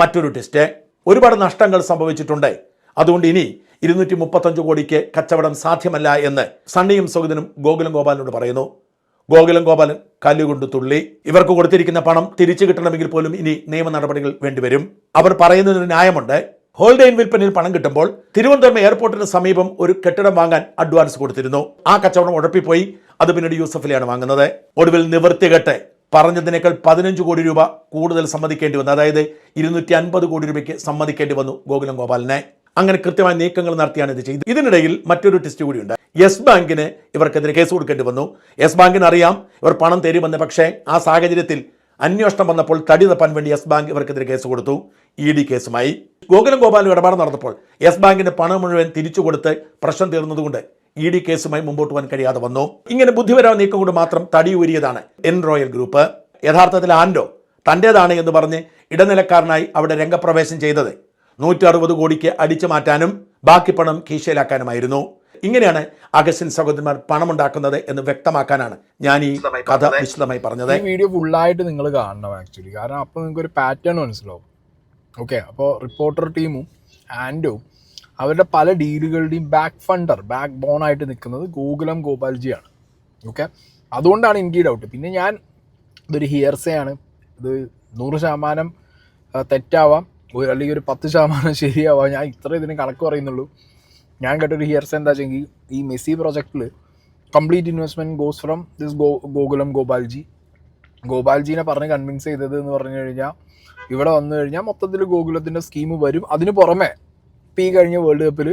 മറ്റൊരു ടെസ്റ്റ്. ഒരുപാട് നഷ്ടങ്ങൾ സംഭവിച്ചിട്ടുണ്ട്, അതുകൊണ്ട് ഇനി 235 കോടിക്ക് കച്ചവടം സാധ്യമല്ല എന്ന് സണ്ണിയും സുഗതനും ഗോകുലം ഗോപാലനോട് പറയുന്നു. ഗോകുലം ഗോപാലൻ കല്ലുകൊണ്ട് തുള്ളി. ഇവർക്ക് കൊടുത്തിരിക്കുന്ന പണം തിരിച്ചു കിട്ടണമെങ്കിൽ പോലും ഇനി നിയമ നടപടികൾ വേണ്ടിവരും. അവർ പറയുന്നതിന് ന്യായമുണ്ട്. ഹോളിഡേ ഇൻ വിൽപ്പനയിൽ പണം കിട്ടുമ്പോൾ തിരുവനന്തപുരം എയർപോർട്ടിന് സമീപം ഒരു കെട്ടിടം വാങ്ങാൻ അഡ്വാൻസ് കൊടുത്തിരുന്നു. ആ കച്ചവടം ഉഴപ്പിപ്പോയി. അത് പിന്നീട് യൂസഫിലാണ് വാങ്ങുന്നത്. ഒടുവിൽ നിവൃത്തികെട്ട് പറഞ്ഞതിനേക്കാൾ 15 കോടി രൂപ കൂടുതൽ സമ്മതിക്കേണ്ടി വന്നു. അതായത് 250 കോടി രൂപയ്ക്ക് സമ്മതിക്കേണ്ടി വന്നു ഗോകുലം ഗോപാലിനെ. അങ്ങനെ കൃത്യമായ നീക്കങ്ങൾ നടത്തിയാണ് ഇത് ചെയ്തത്. ഇതിനിടയിൽ മറ്റൊരു ടെസ്റ്റ് കൂടിയുണ്ട്. യെസ് ബാങ്കിന് ഇവർക്കെതിരെ കേസ് കൊടുക്കേണ്ടി വന്നു. യെസ് ബാങ്കിന് അറിയാം ഇവർ പണം തരുമെന്ന്. പക്ഷേ ആ സാഹചര്യത്തിൽ അന്വേഷണം വന്നപ്പോൾ തടി തപ്പാൻ വേണ്ടി യെസ് ബാങ്ക് ഇവർക്കെതിരെ കേസ് കൊടുത്തു. ED കേസുമായി. ഗോകുലം ഗോപാലും ഇടപാട് നടന്നപ്പോൾ യെസ് ബാങ്കിന്റെ പണം മുഴുവൻ തിരിച്ചു കൊടുത്ത് പ്രശ്നം തീർന്നതുകൊണ്ട് ED കേസുമായി മുമ്പോട്ട് പോകാൻ കഴിയാതെ വന്നു. ഇങ്ങനെ ബുദ്ധിപരമായ നീക്കം കൊണ്ട് മാത്രം തടിയൂരിയതാണ് എൻറോയൽ ഗ്രൂപ്പ്. യഥാർത്ഥത്തിൽ ആൻഡോ തൻ്റേതാണ് എന്ന് പറഞ്ഞ് ഇടനിലക്കാരനായി അവിടെ രംഗപ്രവേശം ചെയ്തത് 160 കോടിക്ക് അടിച്ചു മാറ്റാനും ബാക്കി പണം കീശയിലാക്കാനുമായിരുന്നു. ഇങ്ങനെയാണ് അഗസ്റ്റിൻ സഹോദരന്മാർ പണമുണ്ടാക്കുന്നത് എന്ന് വ്യക്തമാക്കാനാണ് ഞാൻ ഈ കഥ വിശദമായി പറഞ്ഞത്. ഈ വീഡിയോ ഫുള്ളായിട്ട് നിങ്ങൾ കാണണം ആക്ച്വലി, കാരണം അപ്പോൾ നിങ്ങൾക്ക് ഒരു പാറ്റേൺ മനസ്സിലാവും. ഓക്കെ, അപ്പോൾ റിപ്പോർട്ടർ ടീമും ആൻഡും അവരുടെ പല ഡീലുകളുടെയും ബാക്ക് ബോണായിട്ട് നിൽക്കുന്നത് ഗോകുലം ഗോപാൽജിയാണ്. ഓക്കെ, അതുകൊണ്ടാണ് എനിക്ക് ഈ ഡൗട്ട്. പിന്നെ ഞാൻ ഇതൊരു ഹിയർസേ ആണ്, ഇത് 100% തെറ്റാവാം, അല്ലെങ്കിൽ ഒരു 10% ശരിയാവാം. ഞാൻ ഇത്ര ഇതിന് കണക്ക് പറയുന്നുള്ളൂ. ഞാൻ കേട്ടൊരു ഹിയർസേ എന്താ വെച്ചെങ്കിൽ ഈ മെസ്സി പ്രോജക്റ്റിൽ complete investment goes from this Gokulam ഗോപാൽജീനെ പറഞ്ഞ് കൺവിൻസ് ചെയ്തത് എന്ന് പറഞ്ഞു കഴിഞ്ഞാൽ ഇവിടെ വന്നു കഴിഞ്ഞാൽ മൊത്തത്തിൽ ഗോകുലത്തിൻ്റെ സ്കീം വരും. അതിന് പുറമെ ഇപ്പോൾ ഈ കഴിഞ്ഞ വേൾഡ് കപ്പിൽ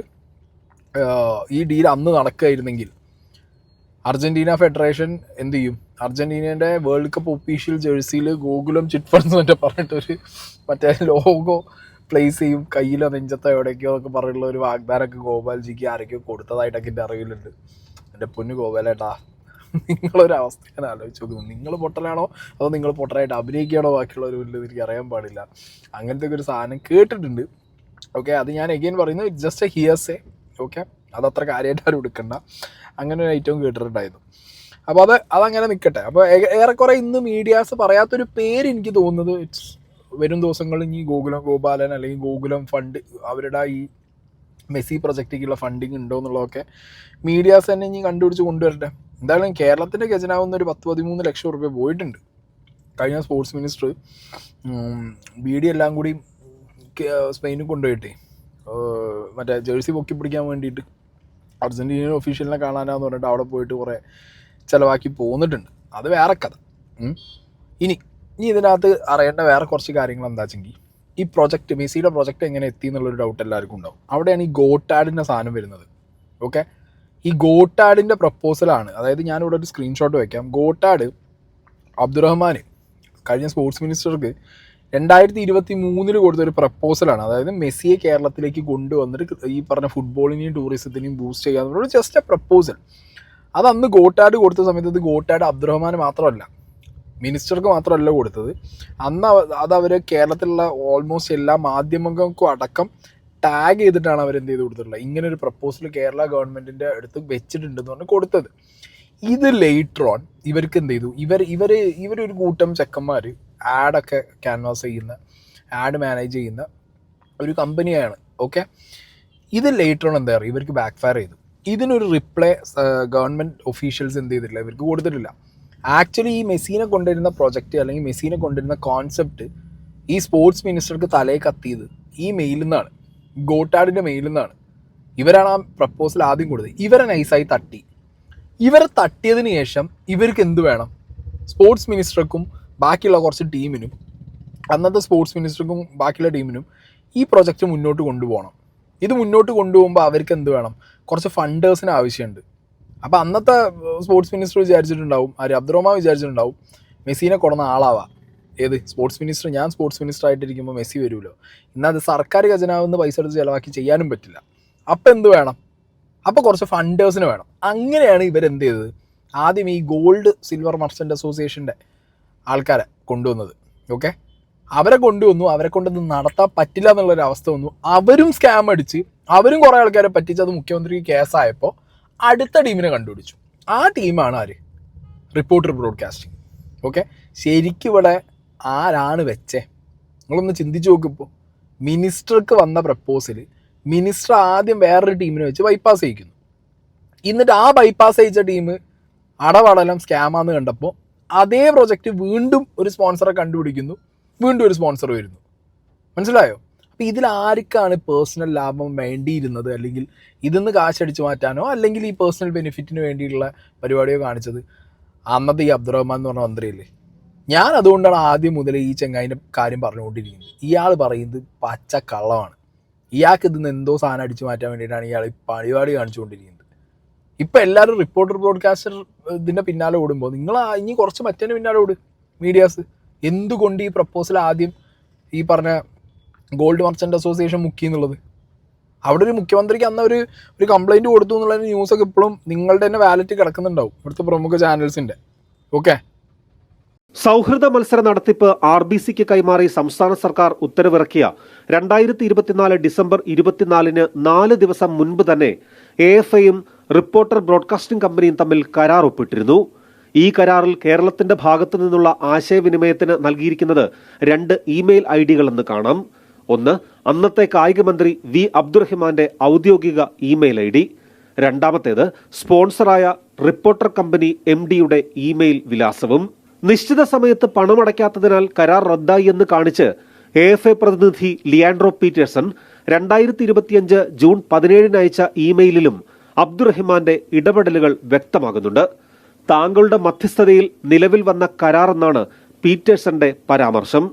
ഈ ഡീൽ അന്ന് നടക്കുകയായിരുന്നെങ്കിൽ അർജൻറ്റീന ഫെഡറേഷൻ എന്ത് ചെയ്യും? അർജൻറ്റീനേൻ്റെ വേൾഡ് കപ്പ് ഒഫീഷ്യൽ ജേഴ്സിയിൽ ഗോകുലം ചിറ്റ് ഫണ്ട്സ് എന്നൊക്കെ പറഞ്ഞിട്ടൊരു മറ്റേ ലോഗോ പ്ലേസ് ചെയ്യും, കയ്യിലോ നെഞ്ചത്തോ എവിടേക്കോ എന്നൊക്കെ പറഞ്ഞുള്ള ഒരു വാഗ്ദാനമൊക്കെ ഗോപാൽജിക്ക് ആരൊക്കെയോ കൊടുത്തതായിട്ടൊക്കെ എൻ്റെ അറിവിലുണ്ട്. എൻ്റെ പൊന്നു ഗോപാലേട്ടാ, നിങ്ങളൊരവസ്ഥ ഞാൻ ആലോചിച്ച് നോക്കുന്നു. നിങ്ങൾ പൊട്ടലാണോ അതോ നിങ്ങൾ പൊട്ടലായിട്ട് അഭിനയിക്കുകയാണോ ബാക്കിയുള്ളവരില്ല, എനിക്ക് അറിയാൻ പാടില്ല. അങ്ങനത്തെ ഒരു സാധനം കേട്ടിട്ടുണ്ട്. ഓക്കെ, അത് ഞാൻ എഗെയിൻ പറയുന്നു, ഇറ്റ്സ് ജസ്റ്റ് എ ഹിയർസേ. ഓക്കെ, അതത്ര കാര്യമായിട്ട് ആരും എടുക്കണ്ട. അങ്ങനെ ഒരു ഐറ്റവും കേട്ടിട്ടുണ്ടായിരുന്നു. അപ്പോൾ അതങ്ങനെ നിൽക്കട്ടെ. അപ്പോൾ ഏറെക്കുറെ ഇന്ന് മീഡിയാസ് പറയാത്തൊരു പേര് എനിക്ക് തോന്നുന്നത് വരും ദിവസങ്ങളിൽ ഈ ഗോകുലം ഗോപാലൻ അല്ലെങ്കിൽ ഗോകുലം ഫണ്ട് അവരുടെ ഈ മെസ്സി പ്രൊജക്റ്റിക്കുള്ള ഫണ്ടിങ് ഉണ്ടോ എന്നുള്ളതൊക്കെ മീഡിയാസ് തന്നെ ഇനി കണ്ടുപിടിച്ച് കൊണ്ടുവരട്ടെ. എന്തായാലും കേരളത്തിൻ്റെ ഖജനാവുന്ന ഒരു 10-13 ലക്ഷം രൂപ പോയിട്ടുണ്ട്. കഴിഞ്ഞ സ്പോർട്സ് മിനിസ്റ്റർ BD എല്ലാം കൂടി സ്പെയിനിൽ കൊണ്ടുപോയിട്ടേ മറ്റേ ജേഴ്സി പൊക്കി പിടിക്കാൻ വേണ്ടിയിട്ട് അർജൻറ്റീനിയൻ ഒഫീഷ്യലിനെ കാണാനാന്ന് പറഞ്ഞിട്ട് അവിടെ പോയിട്ട് കുറേ ചിലവാക്കി പോന്നിട്ടുണ്ട്. അത് വേറെ കഥ. ഇനി ഇതിനകത്ത് അറിയേണ്ട വേറെ കുറച്ച് കാര്യങ്ങൾ എന്താ വെച്ചെങ്കിൽ ഈ പ്രൊജക്റ്റ് മെസ്സിയുടെ പ്രൊജക്റ്റ് എങ്ങനെ എത്തി എന്നുള്ളൊരു ഡൗട്ട് എല്ലാവർക്കും ഉണ്ടാവും. അവിടെയാണ് ഈ ഗോട്ടാഡിൻ്റെ സാധനം വരുന്നത്. ഓക്കെ, ഈ ഗോട്ടാഡിൻ്റെ പ്രപ്പോസലാണ്. അതായത് ഞാനിവിടെ ഒരു സ്ക്രീൻഷോട്ട് വയ്ക്കാം. ഗോട്ടാഡ് അബ്ദുറഹ്മാൻ കഴിഞ്ഞ സ്പോർട്സ് മിനിസ്റ്റർക്ക് 2023 കൊടുത്തൊരു പ്രപ്പോസലാണ്. അതായത് മെസ്സിയെ കേരളത്തിലേക്ക് കൊണ്ടുവന്നിട്ട് ഈ പറഞ്ഞ ഫുട്ബോളിനെയും ടൂറിസത്തിനെയും ബൂസ്റ്റ് ചെയ്യാന്നുള്ള ജസ്റ്റ് എ പ്രപ്പോസൽ. അത് അന്ന് ഗോട്ടാഡ് കൊടുത്ത സമയത്ത് അത് ഗോട്ടാഡ് അബ്ദുറഹ്മാൻ മാത്രമല്ല, മിനിസ്റ്റർക്ക് മാത്രമല്ല കൊടുത്തത്. അന്ന് അവർ കേരളത്തിലുള്ള ഓൾമോസ്റ്റ് എല്ലാ മാധ്യമങ്ങൾക്കും അടക്കം ടാഗ് ചെയ്തിട്ടാണ് അവരെന്ത് ചെയ്ത് കൊടുത്തിട്ടുള്ളത്. ഇങ്ങനൊരു പ്രപ്പോസൽ കേരള ഗവൺമെൻറ്റിൻ്റെ അടുത്ത് വെച്ചിട്ടുണ്ടെന്ന് പറഞ്ഞ് കൊടുത്തത്. ഇത് ലേറ്റർ ഓൺ ഇവർക്ക് എന്ത് ചെയ്തു, ഇവരൊരു കൂട്ടം ചെക്കന്മാർ ആഡൊക്കെ ക്യാൻവാസ് ചെയ്യുന്ന, ആഡ് മാനേജ് ചെയ്യുന്ന ഒരു കമ്പനിയാണ്. ഓക്കെ, ഇത് ലേറ്റർ ഓൺ എന്താ പറയുക ഇവർക്ക് ബാക്ക് ഫയർ ചെയ്തു. ഇതിനൊരു റിപ്ലൈ ഗവൺമെൻറ് ഒഫീഷ്യൽസ് എന്ത് ചെയ്തിട്ടില്ല, ഇവർക്ക് കൊടുത്തിട്ടില്ല. ആക്ച്വലി ഈ മെസ്സിനെ കൊണ്ടുവരുന്ന പ്രൊജക്റ്റ് അല്ലെങ്കിൽ മെസ്സിനെ കൊണ്ടുവരുന്ന കോൺസെപ്റ്റ് ഈ സ്പോർട്സ് മിനിസ്റ്റർക്ക് തലയിൽ കത്തിയത് ഈ മെയിലിൽ നിന്നാണ്, ഗോട്ടാഡിൻ്റെ മെയിലിൽ നിന്നാണ്. ഇവരാണ് ആ പ്രപ്പോസൽ ആദ്യം കൊടുത്തത്. ഇവരെ നൈസായി തട്ടി. ഇവരെ തട്ടിയതിന് ശേഷം ഇവർക്ക് എന്ത് വേണം? സ്പോർട്സ് മിനിസ്റ്റർക്കും ബാക്കിയുള്ള കുറച്ച് ടീമിനും, അന്നത്തെ സ്പോർട്സ് മിനിസ്റ്റർക്കും ബാക്കിയുള്ള ടീമിനും ഈ പ്രൊജക്റ്റ് മുന്നോട്ട് കൊണ്ടുപോകണം. ഇത് മുന്നോട്ട് കൊണ്ടുപോകുമ്പോൾ അവർക്ക് എന്ത് വേണം? കുറച്ച് ഫണ്ടേഴ്സിന് ആവശ്യമുണ്ട്. അപ്പോൾ അന്നത്തെ സ്പോർട്സ് മിനിസ്റ്റർ വിചാരിച്ചിട്ടുണ്ടാവും, അബ്ദുറഹ്മാൻ വിചാരിച്ചിട്ടുണ്ടാവും മെസ്സിനെ കൊടുന്ന ആളാവാം. ഏത് സ്പോർട്സ് മിനിസ്റ്റർ? ഞാൻ സ്പോർട്സ് മിനിസ്റ്റർ ആയിട്ടിരിക്കുമ്പോൾ മെസ്സി വരുമല്ലോ, എന്നാൽ അത് സർക്കാർ ഖജനാവെന്ന് പൈസ എടുത്ത് ചിലവാക്കി ചെയ്യാനും പറ്റില്ല. അപ്പം എന്ത് വേണം? അപ്പോൾ കുറച്ച് ഫണ്ടേഴ്സിന് വേണം. അങ്ങനെയാണ് ഇവരെന്ത് ചെയ്തത്? ആദ്യം ഈ ഗോൾഡ് സിൽവർ മർച്ചൻ്റ് അസോസിയേഷൻ്റെ ആൾക്കാരെ കൊണ്ടുവന്നത്. ഓക്കെ, അവരെ കൊണ്ടുവന്നു. അവരെ കൊണ്ടൊന്നും നടത്താൻ പറ്റില്ല എന്നുള്ളൊരു അവസ്ഥ വന്നു. അവരും സ്കാം അടിച്ച് അവരും കുറേ ആൾക്കാരെ പറ്റിച്ച് അത് മുഖ്യമന്ത്രിക്ക് കേസായപ്പോൾ അടുത്ത ടീമിനെ കണ്ടുപിടിച്ചു. ആ ടീമാണ് ആര്? Reporter broadcasting. ഓക്കെ, ശരിക്കും ഇവിടെ ആരാണ് വെച്ചേ? നിങ്ങളൊന്ന് ചിന്തിച്ച് നോക്കിപ്പോൾ. മിനിസ്റ്റർക്ക് വന്ന പ്രപ്പോസൽ മിനിസ്റ്റർ ആദ്യം വേറൊരു ടീമിനെ വെച്ച് ബൈപ്പാസ് ചെയ്യിക്കുന്നു. എന്നിട്ട് ആ ബൈപ്പാസ് ചെയ്യിച്ച ടീം അടവടലം സ്കാമാന്ന് കണ്ടപ്പോൾ അതേ പ്രൊജക്റ്റ് വീണ്ടും ഒരു സ്പോൺസറെ കണ്ടുപിടിക്കുന്നു, വീണ്ടും ഒരു സ്പോൺസർ വരുന്നു. മനസ്സിലായോ? അപ്പോൾ ഇതിൽ ആർക്കാണ് പേഴ്സണൽ ലാഭം വേണ്ടിയിരുന്നത്? അല്ലെങ്കിൽ ഇതിന്ന് കാശടിച്ചു മാറ്റാനോ അല്ലെങ്കിൽ ഈ പേഴ്സണൽ ബെനിഫിറ്റിന് വേണ്ടിയിട്ടുള്ള പരിപാടിയോ കാണിച്ചത് അന്നത്തെ ഈ അബ്ദുറഹ്മാൻ എന്ന് പറഞ്ഞ മന്ത്രിയല്ലേ. ഞാൻ അതുകൊണ്ടാണ് ആദ്യം മുതൽ ഈ ചെങ്ങായിൻ്റെ കാര്യം പറഞ്ഞുകൊണ്ടിരിക്കുന്നത്. ഇയാൾ പറയുന്നത് പച്ച കള്ളമാണ്. ഇയാൾക്ക് ഇതിന്ന് എന്തോ സാധനം അടിച്ചു മാറ്റാൻ വേണ്ടിയിട്ടാണ് ഇയാൾ ഈ പരിപാടി കാണിച്ചുകൊണ്ടിരിക്കുന്നത്. ഇപ്പം എല്ലാവരും റിപ്പോർട്ടർ ബ്രോഡ്കാസ്റ്റർ ഇതിൻ്റെ പിന്നാലെ ഓടുമ്പോൾ നിങ്ങൾ ഇനി കുറച്ച് മറ്റേ പിന്നാലെ ഓടും മീഡിയാസ്. എന്തുകൊണ്ട് ഈ പ്രപ്പോസൽ ആദ്യം ഈ പറഞ്ഞ ഗോൾഡ് മർച്ചൻ്റ് അസോസിയേഷൻ മുക്കി എന്നുള്ളത്? അവിടെ ഒരു മുഖ്യമന്ത്രിക്ക് അന്ന് ഒരു കംപ്ലൈൻറ്റ് കൊടുത്തു എന്നുള്ള ന്യൂസൊക്കെ ഇപ്പോഴും നിങ്ങളുടെ തന്നെ വാലറ്റ് കിടക്കുന്നുണ്ടാവും ഇവിടുത്തെ പ്രമുഖ ചാനൽസിൻ്റെ. ഓക്കെ, സൗഹൃദ മത്സര നടത്തിപ്പ് RBCക്ക് കൈമാറി സംസ്ഥാന സർക്കാർ ഉത്തരവിറക്കിയ 2024 ഡിസംബർ 24 4 ദിവസം മുൻപ് തന്നെ AFIയും റിപ്പോർട്ടർ ബ്രോഡ്കാസ്റ്റിംഗ് കമ്പനിയും തമ്മിൽ കരാർ ഒപ്പിട്ടിരുന്നു. ഈ കരാറിൽ കേരളത്തിന്റെ ഭാഗത്തു നിന്നുള്ള ആശയവിനിമയത്തിന് നൽകിയിരിക്കുന്നത് 2 ഇമെയിൽ ഐഡികളെന്ന് കാണാം. ഒന്ന് അന്നത്തെ കായിക മന്ത്രി വി അബ്ദുറഹിമാന്റെ ഔദ്യോഗിക ഇമെയിൽ ഐഡി, രണ്ടാമത്തേത് സ്പോൺസറായ റിപ്പോർട്ടർ കമ്പനി MDയുടെ ഇമെയിൽ വിലാസവും. നിശ്ചിത സമയത്ത് പണമടയ്ക്കാത്തതിനാൽ കരാർ റദ്ദായി എന്ന് കാണിച്ച് AFA പ്രതിനിധി ലിയാൻഡ്രോ പീറ്റേഴ്സൺ 2025 ജൂൺ 17 അയച്ച ഇമെയിലിലും അബ്ദുറഹിമാന്റെ ഇടപെടലുകൾ വ്യക്തമാകുന്നുണ്ട്. താങ്കളുടെ മധ്യസ്ഥതയിൽ നിലവിൽ വന്ന കരാറെന്നാണ് പീറ്റേഴ്സന്റെ പരാമർശം.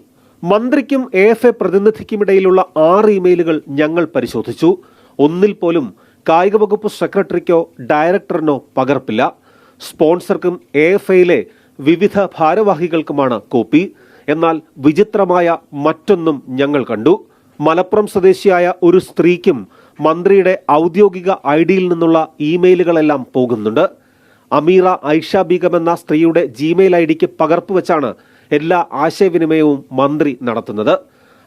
മന്ത്രിക്കും AFA പ്രതിനിധിക്കുമിടയിലുള്ള 6 ഇമെയിലുകൾ ഞങ്ങൾ പരിശോധിച്ചു. ഒന്നിൽ പോലും കായിക വകുപ്പ് സെക്രട്ടറിക്കോ ഡയറക്ടറിനോ പകർപ്പില്ല. സ്പോൺസർക്കും AFAയിലെ വിവിധ ഭാരവാഹികൾക്കുമാണ് കോപ്പി. എന്നാൽ വിചിത്രമായ മറ്റൊന്നും ഞങ്ങൾ കണ്ടു. മലപ്പുറം സ്വദേശിയായ ഒരു സ്ത്രീക്കും മന്ത്രിയുടെ ഔദ്യോഗിക ഐഡിയിൽ നിന്നുള്ള ഇമെയിലുകളെല്ലാം പോകുന്നുണ്ട്. അമീറ ഐഷ ബീഗം എന്ന സ്ത്രീയുടെ ജിമെയിൽ ഐഡിക്ക് പകർപ്പ് വെച്ചാണ് എല്ലാ ആശയവിനിമയവും മന്ത്രി നടത്തുന്നത്.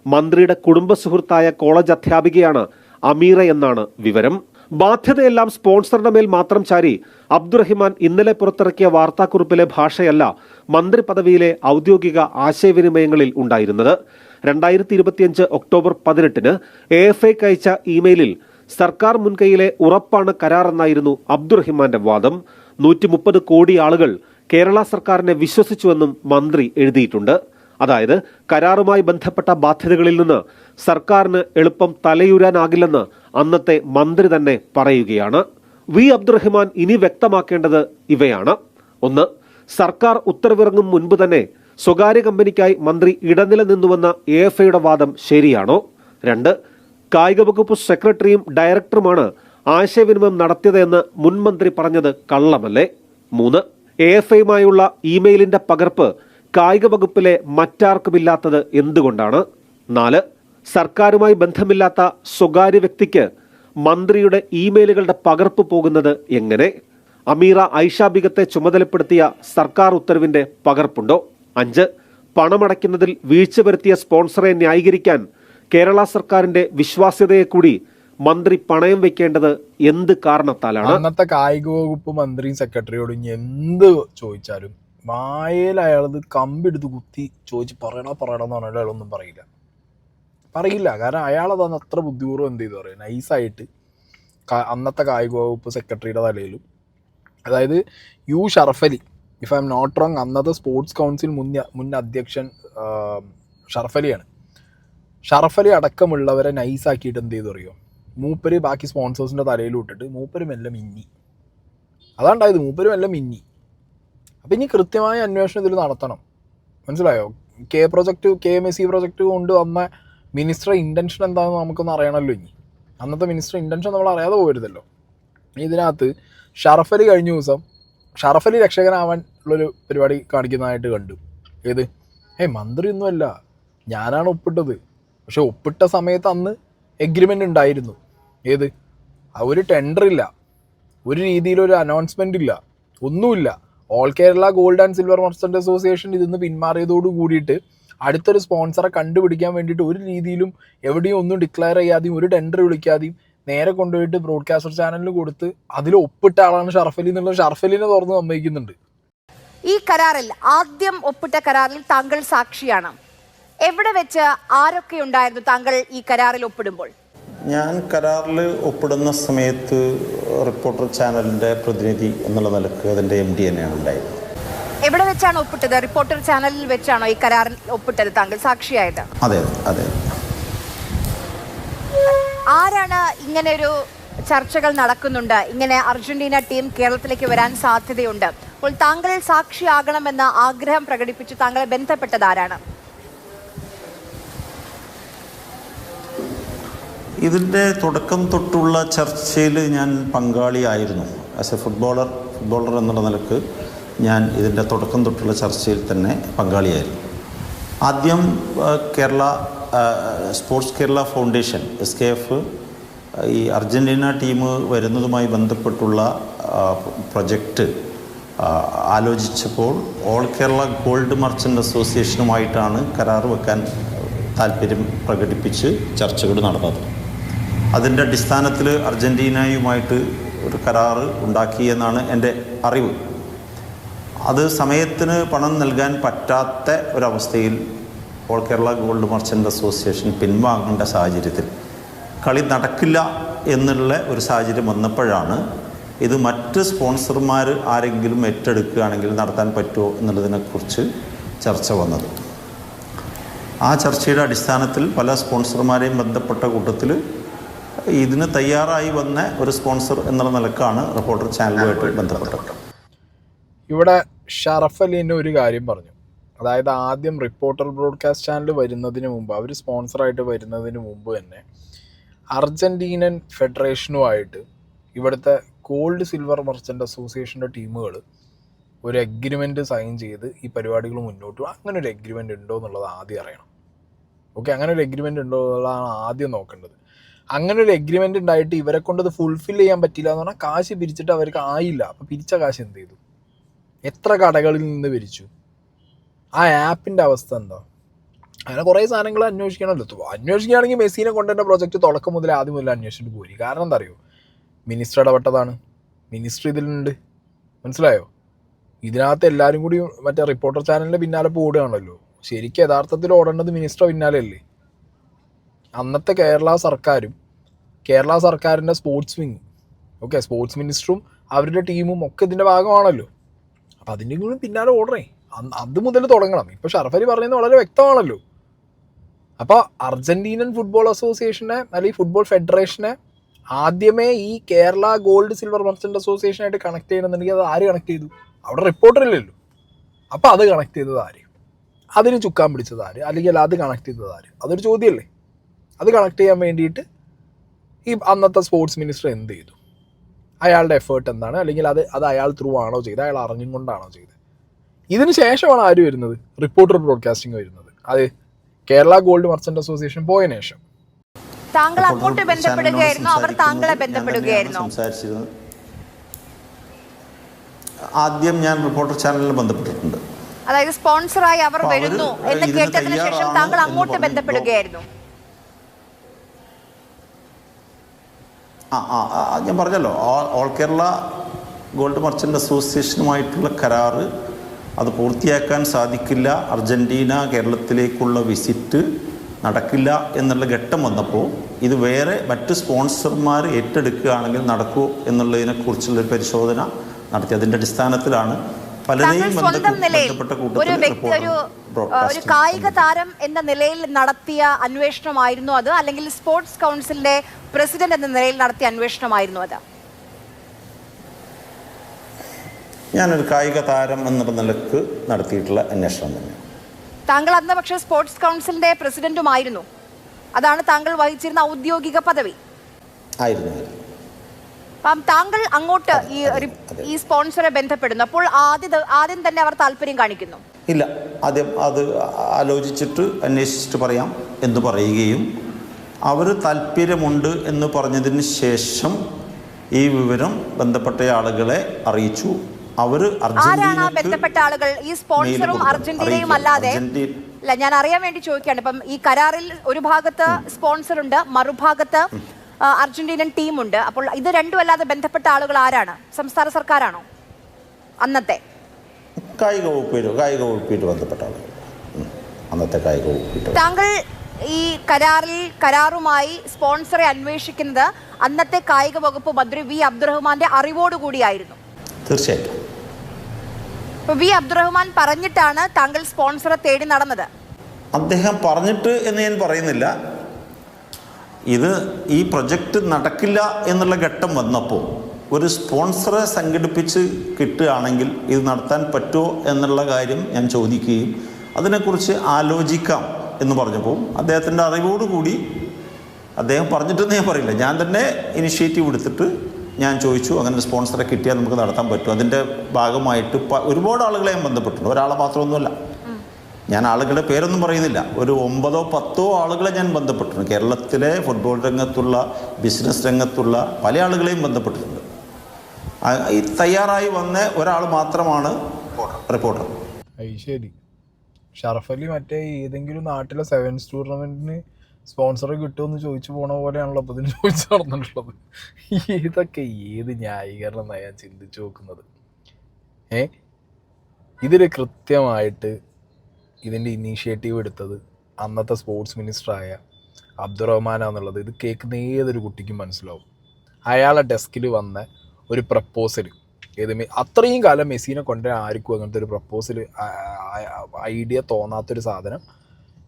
മന്ത്രിയുടെ കുടുംബ സുഹൃത്തായ കോളേജ് അധ്യാപികയാണ് അമീറ എന്നാണ് വിവരം. ബാധ്യതയെല്ലാം സ്പോൺസറുടെ മേൽ മാത്രം ചാരി അബ്ദുറഹിമാൻ ഇന്നലെ പുറത്തിറക്കിയ വാർത്താക്കുറിപ്പിലെ ഭാഷയല്ല മന്ത്രി പദവിയിലെ ഔദ്യോഗിക ആശയവിനിമയങ്ങളിൽ ഉണ്ടായിരുന്നത്. 2025 ഒക്ടോബർ 18 AFAയ്ക്ക് അയച്ച ഇമെയിലിൽ സർക്കാർ മുൻകൈയിലെ ഉറപ്പാണ് കരാറെന്നായിരുന്നു അബ്ദുറഹിമാന്റെ വാദം. 130 കോടി ആളുകൾ കേരള സർക്കാരിനെ വിശ്വസിച്ചുവെന്നും മന്ത്രി എഴുതിയിട്ടുണ്ട്. അതായത് കരാറുമായി ബന്ധപ്പെട്ട ബാധ്യതകളിൽ നിന്ന് സർക്കാരിന് എളുപ്പം തലയൂരാനാകില്ലെന്ന് അന്നത്തെ മന്ത്രി തന്നെ പറയുകയാണ്. വി അബ്ദുറഹിമാൻ ഇനി വ്യക്തമാക്കേണ്ടത് ഇവയാണ്. 1. സർക്കാർ ഉത്തരവിറങ്ങും മുൻപ് തന്നെ സ്വകാര്യ കമ്പനിക്കായി മന്ത്രി ഇടനില നിന്നുവെന്ന AFAയുടെ വാദം ശരിയാണോ? 2. കായിക വകുപ്പ് സെക്രട്ടറിയും ഡയറക്ടറുമാണ് ആശയവിനിമയം നടത്തിയതെന്ന് മുൻ മന്ത്രി പറഞ്ഞത് കള്ളമല്ലേ? 3. AFAയുമായുള്ള ഇമെയിലിന്റെ പകർപ്പ് കായിക വകുപ്പിലെ മറ്റാർക്കുമില്ലാത്തത് എന്തുകൊണ്ടാണ്? 4. സർക്കാരുമായി ബന്ധമില്ലാത്ത സ്വകാര്യ വ്യക്തിക്ക് മന്ത്രിയുടെ ഇമെയിലുകളുടെ പകർപ്പ് പോകുന്നത് എങ്ങനെ? അമീറ ഐഷ ബീഗത്തെ ചുമതലപ്പെടുത്തിയ സർക്കാർ ഉത്തരവിന്റെ പകർപ്പുണ്ടോ? 5. പണമടയ്ക്കുന്നതിൽ വീഴ്ച വരുത്തിയ സ്പോൺസറെ ന്യായീകരിക്കാൻ കേരള സർക്കാരിന്റെ വിശ്വാസ്യതയെ കൂടി മന്ത്രി പണയം വെക്കേണ്ടത് എന്ത് കാരണത്താലാണ്? അന്നത്തെ കായിക വകുപ്പ് മന്ത്രിയും സെക്രട്ടറിയോടും ഇനി എന്ത് ചോദിച്ചാലും വായയിൽ അയാളത് കമ്പെടുത്ത് കുത്തി ചോദിച്ച് പറയണമെന്ന് പറഞ്ഞാൽ അയാളൊന്നും പറയില്ല. കാരണം അയാളത് അത്ര ബുദ്ധിപൂർവ്വം എന്ത് ചെയ്തു പറയാം, നൈസായിട്ട് അന്നത്തെ കായിക വകുപ്പ് സെക്രട്ടറിയുടെ തലയിലും, അതായത് U Sharafali, if I am not wrong, അന്നത്തെ സ്പോർട്സ് കൗൺസിൽ മുൻ അധ്യക്ഷൻ ഷറഫലിയാണ്. ഷറഫലി അടക്കമുള്ളവരെ നൈസാക്കിയിട്ട് എന്ത് ചെയ്തു അറിയോ, മൂപ്പര് ബാക്കി സ്പോൺസേഴ്സിൻ്റെ തലയിലും ഇട്ടിട്ട് മൂപ്പര് മെല്ലെ മിന്നി. അതാണ്ടായത്, മൂപ്പര് മെല്ലെ മിന്നി. അപ്പം ഇനി കൃത്യമായ അന്വേഷണം ഇതിൽ നടത്തണം. മനസ്സിലായോ? KMSC പ്രൊജക്റ്റ് കൊണ്ട് വന്ന മിനിസ്റ്റർ ഇൻറ്റൻഷൻ എന്താണെന്ന് നമുക്കൊന്ന് അറിയണമല്ലോ. ഇനി അന്നത്തെ മിനിസ്റ്റർ ഇൻറ്റൻഷൻ നമ്മൾ അറിയാതെ പോകരുതല്ലോ. ഇതിനകത്ത് ഷറഫലി കഴിഞ്ഞ ദിവസം ഷറഫലി രക്ഷകനാവാൻ ഉള്ളൊരു പരിപാടി കാണിക്കുന്നതായിട്ട് കണ്ടു. ഏത്? മന്ത്രിയൊന്നുമല്ല, ഞാനാണ് ഒപ്പിട്ടത്. പക്ഷെ ഒപ്പിട്ട സമയത്ത് അന്ന് എഗ്രിമെൻ്റ് ഉണ്ടായിരുന്നു. ഏത്? ഒരു ടെൻഡറില്ല, ഒരു രീതിയിലൊരു അനൗൺസ്മെൻ്റ് ഇല്ല, ഒന്നുമില്ല. All Kerala gold and silver merchant association ഇതിന്ന് പിന്മാറിയതോട് കൂടിയിട്ട് അടുത്തൊരു സ്പോൺസറെ കണ്ടുപിടിക്കാൻ വേണ്ടിയിട്ട് ഒരു രീതിയിലും എവിടെയും ഒന്നും ഡിക്ലെയർ ചെയ്യാതെയും ഒരു ടെൻഡർ വിളിക്കാതെയും നേരെ കൊണ്ടുപോയിട്ട് ബ്രോഡ്കാസ്റ്റർ ചാനലിൽ കൊടുത്ത് അതിൽ ഒപ്പിട്ട ആളാണ് ഷറഫലി എന്നുള്ളത് ഷറഫലിനെ തുറന്ന് സമ്മതിക്കുന്നുണ്ട്. ഈ കരാറിൽ ആദ്യം ഒപ്പിട്ട കരാറിൽ താങ്കൾ സാക്ഷിയാണ്. എവിടെ വെച്ച് ആരൊക്കെ ഉണ്ടായിരുന്നു താങ്കൾ ഈ കരാറിൽ ഒപ്പിടുമ്പോൾ? ഞാൻ കരാറിൽ ഒപ്പിടുന്ന സമയത്ത് റിപ്പോർട്ടർ ചാനലിൻ്റെ പ്രതിനിധി എന്നുള്ള നിലക്ക് അതിൻ്റെ MD തന്നെയാണ് ഉണ്ടായത്. എവിടെ വെച്ചാണ് ഒപ്പിട്ടത്? റിപ്പോർട്ടർ ചാനലിൽ വെച്ചാണോ ഈ കരാറിൽ ഒപ്പിട്ടത് താങ്കൾ സാക്ഷിയായത്? അതെ അതെ. ആരാണ് ഇങ്ങനെ ഒരു ചർച്ചകൾ നടക്കുന്നുണ്ട്, ഇങ്ങനെ അർജന്റീന ടീം കേരളത്തിലേക്ക് വരാൻ സാധ്യതയുണ്ട്, അപ്പോൾ താങ്കൾ സാക്ഷിയാകണമെന്ന ആഗ്രഹം പ്രകടിപ്പിച്ച് താങ്കളെ ബന്ധപ്പെട്ടത് ആരാണ്? ഇതിൻ്റെ തുടക്കം തൊട്ടുള്ള ചർച്ചയിൽ ഞാൻ പങ്കാളിയായിരുന്നു. ആസ് എ ഫുട്ബോളർ എന്നുള്ള നിലക്ക് ഞാൻ ഇതിൻ്റെ തുടക്കം തൊട്ടുള്ള ചർച്ചയിൽ തന്നെ പങ്കാളിയായിരുന്നു. ആദ്യം സ്പോർട്സ് കേരള ഫൗണ്ടേഷൻ SKF ഈ അർജൻറ്റീന ടീം വരുന്നതുമായി ബന്ധപ്പെട്ടുള്ള പ്രൊജക്റ്റ് ആലോചിച്ചപ്പോൾ ഓൾ കേരള ഗോൾഡ് മർച്ചൻ്റ് അസോസിയേഷനുമായിട്ടാണ് കരാർ വെക്കാൻ താല്പര്യം പ്രകടിപ്പിച്ച് ചർച്ചകൾ നടന്നത്. അതിൻ്റെ അടിസ്ഥാനത്തിൽ അർജൻറ്റീനയുമായിട്ട് ഒരു കരാറ് ഉണ്ടാക്കിയെന്നാണ് എൻ്റെ അറിവ്. അത് സമയത്തിന് പണം നൽകാൻ പറ്റാത്ത ഒരവസ്ഥയിൽ all Kerala gold merchant association പിൻവാങ്ങേണ്ട സാഹചര്യത്തിൽ കളി നടക്കില്ല എന്നുള്ള ഒരു സാഹചര്യം വന്നപ്പോഴാണ് ഇത് മറ്റ് സ്പോൺസർമാർ ആരെങ്കിലും ഏറ്റെടുക്കുകയാണെങ്കിൽ നടത്താൻ പറ്റുമോ എന്നുള്ളതിനെക്കുറിച്ച് ചർച്ച വന്നത്. ആ ചർച്ചയുടെ അടിസ്ഥാനത്തിൽ പല സ്പോൺസർമാരെയും ബന്ധപ്പെട്ട കൂട്ടത്തിൽ ഇതിന് തയ്യാറായി വന്ന ഒരു സ്പോൺസർ എന്നുള്ള നിലക്കാണ് റിപ്പോർട്ടർ ചാനലുമായിട്ട് ബന്ധപ്പെട്ടത്. ഇവിടെ ഷറഫ് അലീൻ്റെ ഒരു കാര്യം പറഞ്ഞു. അതായത് ആദ്യം റിപ്പോർട്ടർ ബ്രോഡ്കാസ്റ്റ് ചാനൽ വരുന്നതിന് മുമ്പ്, അവർ സ്പോൺസറായിട്ട് വരുന്നതിന് മുമ്പ് തന്നെ അർജൻറ്റീനൻ ഫെഡറേഷനുമായിട്ട് ഇവിടുത്തെ ഗോൾഡ് സിൽവർ മർച്ചൻ്റ് അസോസിയേഷൻ്റെ ടീമുകൾ ഒരു എഗ്രിമെൻറ്റ് സൈൻ ചെയ്ത് ഈ പരിപാടികൾ മുന്നോട്ട് പോകും. അങ്ങനെ ഒരു എഗ്രിമെൻ്റ് ഉണ്ടോ എന്നുള്ളത് ആദ്യം അറിയണം. ഓക്കെ, അങ്ങനെ ഒരു എഗ്രിമെൻ്റ് ഉണ്ടോ എന്നുള്ളതാണ് ആദ്യം നോക്കേണ്ടത്. അങ്ങനെ ഒരു എഗ്രിമെൻ്റ് ഉണ്ടായിട്ട് ഇവരെ കൊണ്ട് അത് ഫുൾഫിൽ ചെയ്യാൻ പറ്റില്ല എന്ന് പറഞ്ഞാൽ കാശ് പിരിച്ചിട്ട് അവർക്ക് ആയില്ല. അപ്പോൾ പിരിച്ച കാശ് എന്ത് ചെയ്തു? എത്ര കടകളിൽ നിന്ന് പിരിച്ചു? ആ ആപ്പിൻ്റെ അവസ്ഥ എന്താ? അങ്ങനെ കുറേ സാധനങ്ങൾ അന്വേഷിക്കണമല്ലോ. അന്വേഷിക്കുകയാണെങ്കിൽ മെസ്സിനെ കൊണ്ടുവരുന്ന പ്രോജക്റ്റ് തുടക്കം മുതൽ ആദ്യം മുതൽ അന്വേഷിച്ചിട്ട് പോയി. കാരണം എന്താ അറിയോ? മിനിസ്റ്റർ ഇടപെട്ടതാണ്. മിനിസ്റ്റർ ഇതിലുണ്ട്, മനസ്സിലായോ? ഇതിനകത്ത് എല്ലാവരും കൂടി മറ്റേ റിപ്പോർട്ടർ ചാനലിൻ്റെ പിന്നാലെ പോവുകയാണല്ലോ. ശരിക്കും യഥാർത്ഥത്തിൽ ഓടേണ്ടത് മിനിസ്റ്റർ പിന്നാലെ അല്ലേ? അന്നത്തെ കേരള സർക്കാരും കേരള സർക്കാരിൻ്റെ സ്പോർട്സ് വിങ്ങും, ഓക്കെ, സ്പോർട്സ് മിനിസ്റ്ററും അവരുടെ ടീമും ഒക്കെ ഇതിൻ്റെ ഭാഗമാണല്ലോ. അപ്പം അതിൻ്റെ കൂടി പിന്നാലെ ഓടണേ, അത് മുതൽ തുടങ്ങണം. ഇപ്പോൾ ഷറഫ് അലി പറയുന്നത് വളരെ വ്യക്തമാണല്ലോ. അപ്പോൾ അർജൻറ്റീനൻ ഫുട്ബോൾ അസോസിയേഷനെ അല്ലെങ്കിൽ ഫുട്ബോൾ ഫെഡറേഷനെ ആദ്യമേ ഈ കേരള ഗോൾഡ് സിൽവർ മർച്ചൻ്റ് അസോസിയേഷനായിട്ട് കണക്ട് ചെയ്യണമെന്നുണ്ടെങ്കിൽ അത് ആര് കണക്ട് ചെയ്തു? അവിടെ റിപ്പോർട്ടറില്ലല്ലോ. അപ്പോൾ അത് കണക്ട് ചെയ്തത് ആര്? അതിന് ചുക്കാൻ പിടിച്ചത് ആര്? അല്ലെങ്കിൽ അത് കണക്ട് ചെയ്തത് ആര്? അതൊരു ചോദ്യമല്ലേ. അത് കണക്ട് ചെയ്യാൻ വേണ്ടിയിട്ട് ഈ അന്നത്തെ സ്പോർട്സ് മിനിസ്റ്റർ എന്ത് ചെയ്തു? അയാളുടെ എഫേർട്ട് എന്താണ്? അല്ലെങ്കിൽ അത് അയാൾ ത്രൂ ആണോ ചെയ്തത്? അയാൾ അറിഞ്ഞും കൊണ്ടാണോ ചെയ്തത്? ഇതിന് ശേഷമാണ് ആര് വരുന്നത്? റിപ്പോർട്ടർ ബ്രോഡ്കാസ്റ്റിംഗ് വരുന്നത്. അത് കേരള ഗോൾഡ് മർച്ചൻ്റ് അസോസിയേഷൻ പോയതിനു ശേഷം. താങ്കൾ അങ്ങോട്ട് ബന്ധപ്പെടുകയായിരുന്നു, അവർ താങ്കളെ ബന്ധപ്പെടുകയായിരുന്നു? സംസാരിച്ചിരുന്നു. ആദ്യം ഞാൻ റിപ്പോർട്ടർ ചാനലിൽ ബന്ധപ്പെട്ടിട്ടുണ്ട്. അതായത് സ്പോൺസറായി അവർ വരുന്നു എന്ന് കേട്ടതിന് ശേഷം താങ്കൾ അങ്ങോട്ട് ബന്ധപ്പെടുകയായിരുന്നു? ഞാൻ പറഞ്ഞല്ലോ, ഓൾ കേരള ഗോൾഡ് മർച്ചൻ്റ് അസോസിയേഷനുമായിട്ടുള്ള കരാറ് അത് പൂർത്തിയാക്കാൻ സാധിക്കില്ല, അർജൻറ്റീന കേരളത്തിലേക്കുള്ള വിസിറ്റ് നടക്കില്ല എന്നുള്ള ഘട്ടം വന്നപ്പോൾ ഇത് വേറെ മറ്റ് സ്പോൺസർമാർ ഏറ്റെടുക്കുകയാണെങ്കിൽ നടക്കുമോ എന്നുള്ളതിനെക്കുറിച്ചുള്ളൊരു പരിശോധന നടത്തി. അതിൻ്റെ അടിസ്ഥാനത്തിലാണ് പലരെയും ബന്ധപ്പെട്ട കൂട്ടത്തിൽ ഒരു കായിക താരം എന്ന നിലയിൽ നടത്തിയ അന്വേഷണമായിരുന്നു അത്, അല്ലെങ്കിൽ സ്പോർട്സ് കൗൺസിലിന്റെ പ്രസിഡന്റ് എന്ന നിലയിൽ നടത്തിയ അന്വേഷണമായിരുന്നു അത്? ഞാനൊരു കായിക താരം എന്നുള്ള നിലക്ക് നടത്തിയിട്ടുള്ള അന്വേഷണം തന്നെ. താങ്കൾ അന്ന് പക്ഷേ സ്പോർട്സ് കൗൺസിലിന്റെ പ്രസിഡന്റുമായിരുന്നു. അതാണ് താങ്കൾ വഹിച്ചിരുന്ന ഔദ്യോഗിക പദവി. ആയിരുന്നു. അപ്പം താങ്കൾ അങ്ങോട്ട് ഈ സ്പോൺസറെ ബന്ധപ്പെടുന്നു. അപ്പോൾ ആദ്യം തന്നെ അവർ താല്പര്യം കാണിക്കുന്നു? ഇല്ല, ആദ്യം അത് ആലോചിച്ചിട്ട് അന്വേഷിച്ചിട്ട് പറയാം എന്ന് പറയുകയും അവർ താല്പര്യമുണ്ട് എന്ന് പറഞ്ഞതിന് ശേഷം ഈ വിവരം ബന്ധപ്പെട്ട ആളുകളെ അറിയിച്ചു. അവർ ബന്ധപ്പെട്ട ആളുകൾ ഈ സ്പോൺസറും അർജന്റീനയും അല്ലാതെ അല്ല, ഞാൻ അറിയാൻ വേണ്ടി ചോദിക്കുകയാണ്. ഇപ്പം ഈ കരാറിൽ ഒരു ഭാഗത്ത് സ്പോൺസർ ഉണ്ട്, മറുഭാഗത്ത് അർജന്റീനൻ ടീമുണ്ട്. അപ്പോൾ ഇത് രണ്ടും അല്ലാതെ ബന്ധപ്പെട്ട ആളുകൾ ആരാണ്? സംസ്ഥാന സർക്കാരാണോ അന്നത്തെ? കായിക വകുപ്പായിട്ട് ബന്ധപ്പെട്ട ആളുകൾ, അന്നത്തെ കായിക വകുപ്പായിട്ട്. താങ്കൾ ഈ കരാറുമായി സ്പോൺസറെ അന്വേഷിക്കുന്നത് അന്നത്തെ കായിക വകുപ്പ് മന്ത്രി വി അബ്ദുറഹ്മാന്റെ അറിവോടുകൂടിയായിരുന്നു? തീർച്ചയായിട്ടും. വി അബ്ദുറഹ്മാൻ പറഞ്ഞിട്ടാണ് താങ്കൾ സ്പോൺസറെ തേടി നടന്നത്? അദ്ദേഹം പറഞ്ഞിട്ട് എന്ന് ഞാൻ പറയുന്നില്ല. ഈ പ്രൊജക്റ്റ് നടക്കില്ല എന്നുള്ള ഘട്ടം വന്നപ്പോൾ ഒരു സ്പോൺസറെ സംഘടിപ്പിച്ച് കിട്ടുകയാണെങ്കിൽ ഇത് നടത്താൻ പറ്റുമോ എന്നുള്ള കാര്യം ഞാൻ ചോദിക്കുകയും അതിനെക്കുറിച്ച് ആലോചിക്കാം എന്ന് പറഞ്ഞപ്പോൾ അദ്ദേഹത്തിൻ്റെ അറിവോടുകൂടി, അദ്ദേഹം പറഞ്ഞിട്ടെന്ന് ഞാൻ പറയില്ല, ഞാൻ തന്നെ ഇനിഷ്യേറ്റീവ് എടുത്തിട്ട് ഞാൻ ചോദിച്ചു, അങ്ങനെ സ്പോൺസറെ കിട്ടിയാൽ നമുക്ക് നടത്താൻ പറ്റും. അതിൻ്റെ ഭാഗമായിട്ട് ഒരുപാട് ആളുകളെ ഞാൻ ബന്ധപ്പെട്ടിട്ടുണ്ട്. ഒരാളെ മാത്രമൊന്നുമല്ല, ഞാൻ ആളുകളുടെ പേരൊന്നും പറയുന്നില്ല, ഒരു 9 or 10 ആളുകളെ ഞാൻ ബന്ധപ്പെട്ടിട്ടുണ്ട്. കേരളത്തിലെ ഫുട്ബോൾ രംഗത്തുള്ള, ബിസിനസ് രംഗത്തുള്ള പല ആളുകളെയും ബന്ധപ്പെട്ടിട്ടുണ്ട്. ഈ തയ്യാറായി വന്ന ഒരാൾ മാത്രമാണ് റിപ്പോർട്ടർ. ശരി, ഷറഫ് അലി മറ്റേ ഏതെങ്കിലും നാട്ടിലെ 7s ടൂർണമെന്റിന് സ്പോൺസർ കിട്ടുമെന്ന് ചോദിച്ചു പോണ പോലെയാണല്ലോ അപ്പോൾ ഇതിന് ചോദിച്ചു നടന്നിട്ടുള്ളത്. ഇതൊക്കെ ഏത് ന്യായീകരണം എന്നാണ് ഞാൻ ചിന്തിച്ചു നോക്കുന്നത്. ഇതിൽ കൃത്യമായിട്ട് ഇതിൻ്റെ ഇനീഷ്യേറ്റീവ് എടുത്തത് അന്നത്തെ സ്പോർട്സ് മിനിസ്റ്ററായ അബ്ദുറഹ്മാനാന്നുള്ളത് ഇത് കേൾക്കുന്ന ഏതൊരു കുട്ടിക്കും മനസ്സിലാവും. അയാളെ ഡെസ്കിൽ വന്ന ഒരു പ്രപ്പോസൽ, അത്രയും കാലം മെസ്സിനെ കൊണ്ടുവരാൻ ആർക്കും അങ്ങനത്തെ ഒരു പ്രപ്പോസൽ ഐഡിയ തോന്നാത്തൊരു സാധനം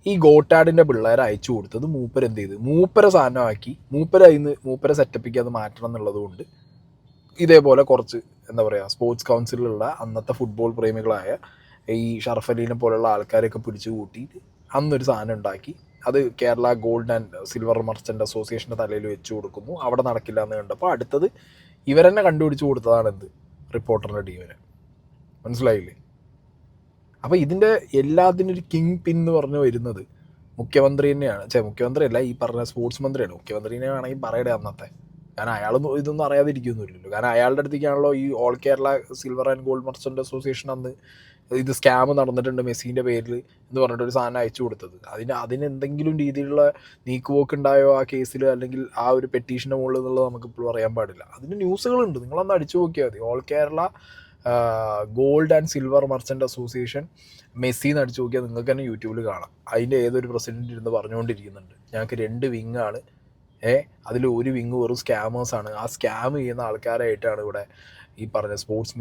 ഈ ഗോട്ടാഡിൻ്റെ പിള്ളേരെ അയച്ചു കൊടുത്തത് മൂപ്പരെന്ത് ചെയ്ത് മൂപ്പരെ സാധനമാക്കി മൂപ്പരെ സെറ്റപ്പിക്ക് അത് മാറ്റണം എന്നുള്ളത് കൊണ്ട് ഇതേപോലെ കുറച്ച് എന്താ പറയുക സ്പോർട്സ് കൗൺസിലുള്ള അന്നത്തെ ഫുട്ബോൾ പ്രേമികളായ ഈ ഷറഫ് അലീനെ പോലുള്ള ആൾക്കാരെയൊക്കെ പിടിച്ചു കൂട്ടിയിട്ട് അന്നൊരു സാധനം ഉണ്ടാക്കി അത് Kerala gold and silver merchant അസോസിയേഷൻ്റെ തലയിൽ വെച്ച് കൊടുക്കുന്നു. അവിടെ നടക്കില്ല എന്ന് കണ്ടപ്പോൾ അടുത്തത് ഇവരെന്നെ കണ്ടുപിടിച്ച് കൊടുത്തതാണെന്ത് റിപ്പോർട്ടറിൻ്റെ ടീമിനെ. മനസ്സിലായില്ലേ? അപ്പോൾ ഇതിൻ്റെ എല്ലാത്തിനും ഒരു കിങ് പിൻ എന്ന് പറഞ്ഞു വരുന്നത് മുഖ്യമന്ത്രി തന്നെയാണ്. മുഖ്യമന്ത്രി അല്ല, ഈ പറഞ്ഞ സ്പോർട്സ് മന്ത്രിയാണ്. മുഖ്യമന്ത്രിനെ വേണമെങ്കിൽ പറയടേ അന്നത്തെ. കാരണം അയാൾ ഇതൊന്നും അറിയാതിരിക്കുന്നില്ലല്ലോ. കാരണം അയാളുടെ അടുത്തേക്കാണല്ലോ ഈ all Kerala silver and gold merchant association അന്ന് ഇത് സ്കാം നടന്നിട്ടുണ്ട് മെസ്സിൻ്റെ പേരിൽ എന്ന് പറഞ്ഞിട്ടൊരു സാധനം അയച്ചു കൊടുത്തത്. അതിന് എന്തെങ്കിലും രീതിയിലുള്ള നീക്കുപോക്ക് ഉണ്ടായോ ആ കേസിൽ, അല്ലെങ്കിൽ ആ ഒരു പെറ്റീഷൻ്റെ മുകളിൽ എന്നുള്ളത് നമുക്കിപ്പോഴും അറിയാൻ പാടില്ല. അതിന് ന്യൂസുകളുണ്ട്, നിങ്ങളൊന്ന് അടിച്ചു നോക്കിയാൽ മതി. All Kerala gold and silver merchant association മെസ്സിന്ന് അടിച്ചു നോക്കിയാൽ നിങ്ങൾക്ക് തന്നെ യൂട്യൂബിൽ കാണാം. അതിൻ്റെ ഏതൊരു പ്രസിഡന്റ് ഇരുന്ന് പറഞ്ഞുകൊണ്ടിരിക്കുന്നുണ്ട് ഞങ്ങൾക്ക് 2 വിങ്ങാണ്, അതിൽ ഒരു വിങ് വെറും സ്കാമേഴ്സാണ്. ആ സ്കാം ചെയ്യുന്ന ആൾക്കാരായിട്ടാണ് ഇവിടെ ഈ പറഞ്ഞ സ്പോർട്സ്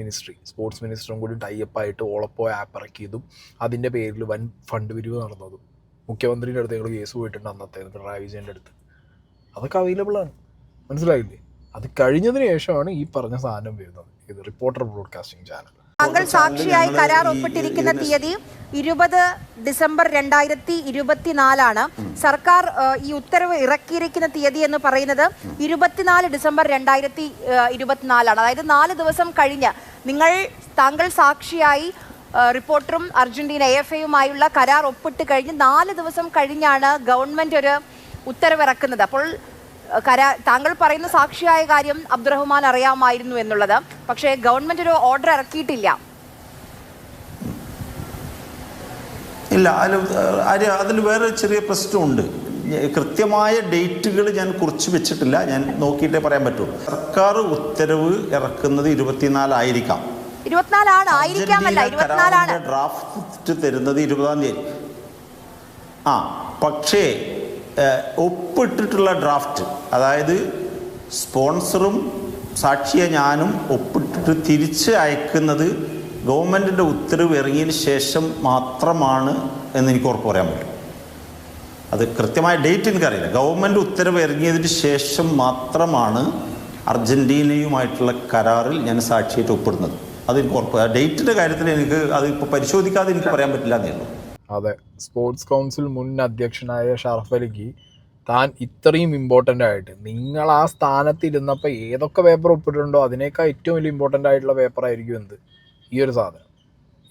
മിനിസ്റ്ററും കൂടി ടൈപ്പായിട്ട് ഓളപ്പോ ആപ്പ് ഇറക്കിയതും അതിൻ്റെ പേരിൽ വൻ ഫണ്ട് പിരിവ് നടന്നതും മുഖ്യമന്ത്രിയുടെ അടുത്ത് ഞങ്ങൾ കേസ് പോയിട്ടുണ്ട് അന്നത്തെ പിണറായി വിജയൻ്റെ അടുത്ത്. അതൊക്കെ അവൈലബിളാണ്. മനസ്സിലായില്ലേ? അത് കഴിഞ്ഞതിന് ശേഷമാണ് ഈ പറഞ്ഞ സാധനം വരുന്നത്. ഇത് റിപ്പോർട്ടർ ബ്രോഡ്കാസ്റ്റിംഗ് ചാനൽ. താങ്കൾ സാക്ഷിയായി കരാർ ഒപ്പിട്ടിരിക്കുന്ന തീയതി 20 ഡിസംബർ 2024 സർക്കാർ ഈ ഉത്തരവ് ഇറക്കിയിരിക്കുന്ന തീയതി എന്ന് പറയുന്നത് 24 ഡിസംബർ 2024. അതായത് 4 ദിവസം കഴിഞ്ഞ് താങ്കൾ സാക്ഷിയായി റിപ്പോർട്ടറും അർജന്റീന AFAയുമായുള്ള കരാർ ഒപ്പിട്ട് കഴിഞ്ഞ് 4 ദിവസം കഴിഞ്ഞാണ് ഗവൺമെന്റ് ഒരു ഉത്തരവ് ഇറക്കുന്നത്. അപ്പോൾ താങ്കൾ പറയുന്ന സാക്ഷിയായ കാര്യം അബ്ദുറഹ്മാൻ അറിയാമായിരുന്നു എന്നുള്ളത്, പക്ഷേ ഗവൺമെന്റ് ഒരു ഓർഡർ ഇറക്കിയിട്ടില്ല. ഇല്ല, അതിൽ വേറെ ചെറിയ പ്രശ്നമുണ്ട്. കൃത്യമായ ഡേറ്റുകൾ ഞാൻ കുറിച്ച് വെച്ചിട്ടില്ല, ഞാൻ നോക്കിയിട്ടേ പറയാൻ പറ്റൂ. സർക്കാർ ഉത്തരവ് ഇറക്കുന്നത് 24 ആയിരിക്കാം. 24 ആയിരിക്കാമല്ല, 24 ഡ്രാഫ്റ്റ് തരുന്നത് 20-ാം തീയതി. പക്ഷേ ഒപ്പിട്ടിട്ടുള്ള ഡ്രാഫ്റ്റ്, അതായത് സ്പോൺസറും സാക്ഷിയെ ഞാനും ഒപ്പിട്ടിട്ട് തിരിച്ച് അയക്കുന്നത് ഗവൺമെൻറ്റിൻ്റെ ഉത്തരവ് ഇറങ്ങിയതിന് ശേഷം മാത്രമാണ് എന്ന് എനിക്ക് ഉറപ്പ് പറയാൻ പറ്റും. അത് കൃത്യമായ ഡേറ്റ് എനിക്കറിയില്ല. ഗവൺമെൻറ് ഉത്തരവ് ഇറങ്ങിയതിന് ശേഷം മാത്രമാണ് അർജൻറ്റീനയുമായിട്ടുള്ള കരാറിൽ ഞാൻ സാക്ഷിയായിട്ട് ഒപ്പിടുന്നത്. അതെനിക്ക് ഉറപ്പ്. ഡേറ്റിൻ്റെ കാര്യത്തിൽ എനിക്ക് അത് ഇപ്പോൾ പരിശോധിക്കാതെ എനിക്ക് പറയാൻ പറ്റില്ല എന്നേ ഉള്ളൂ. അതെ, സ്പോർട്സ് കൗൺസിൽ മുൻ അധ്യക്ഷനായ ഷറഫ് അലിക്ക് താൻ ഇത്രയും ഇമ്പോർട്ടൻ്റ് ആയിട്ട് നിങ്ങൾ ആ സ്ഥാനത്തിരുന്നപ്പോൾ ഏതൊക്കെ പേപ്പർ ഒപ്പിട്ടുണ്ടോ അതിനേക്കാൾ ഏറ്റവും വലിയ ഇമ്പോർട്ടൻ്റ് ആയിട്ടുള്ള പേപ്പറായിരിക്കും ഈ ഒരു സാധനം,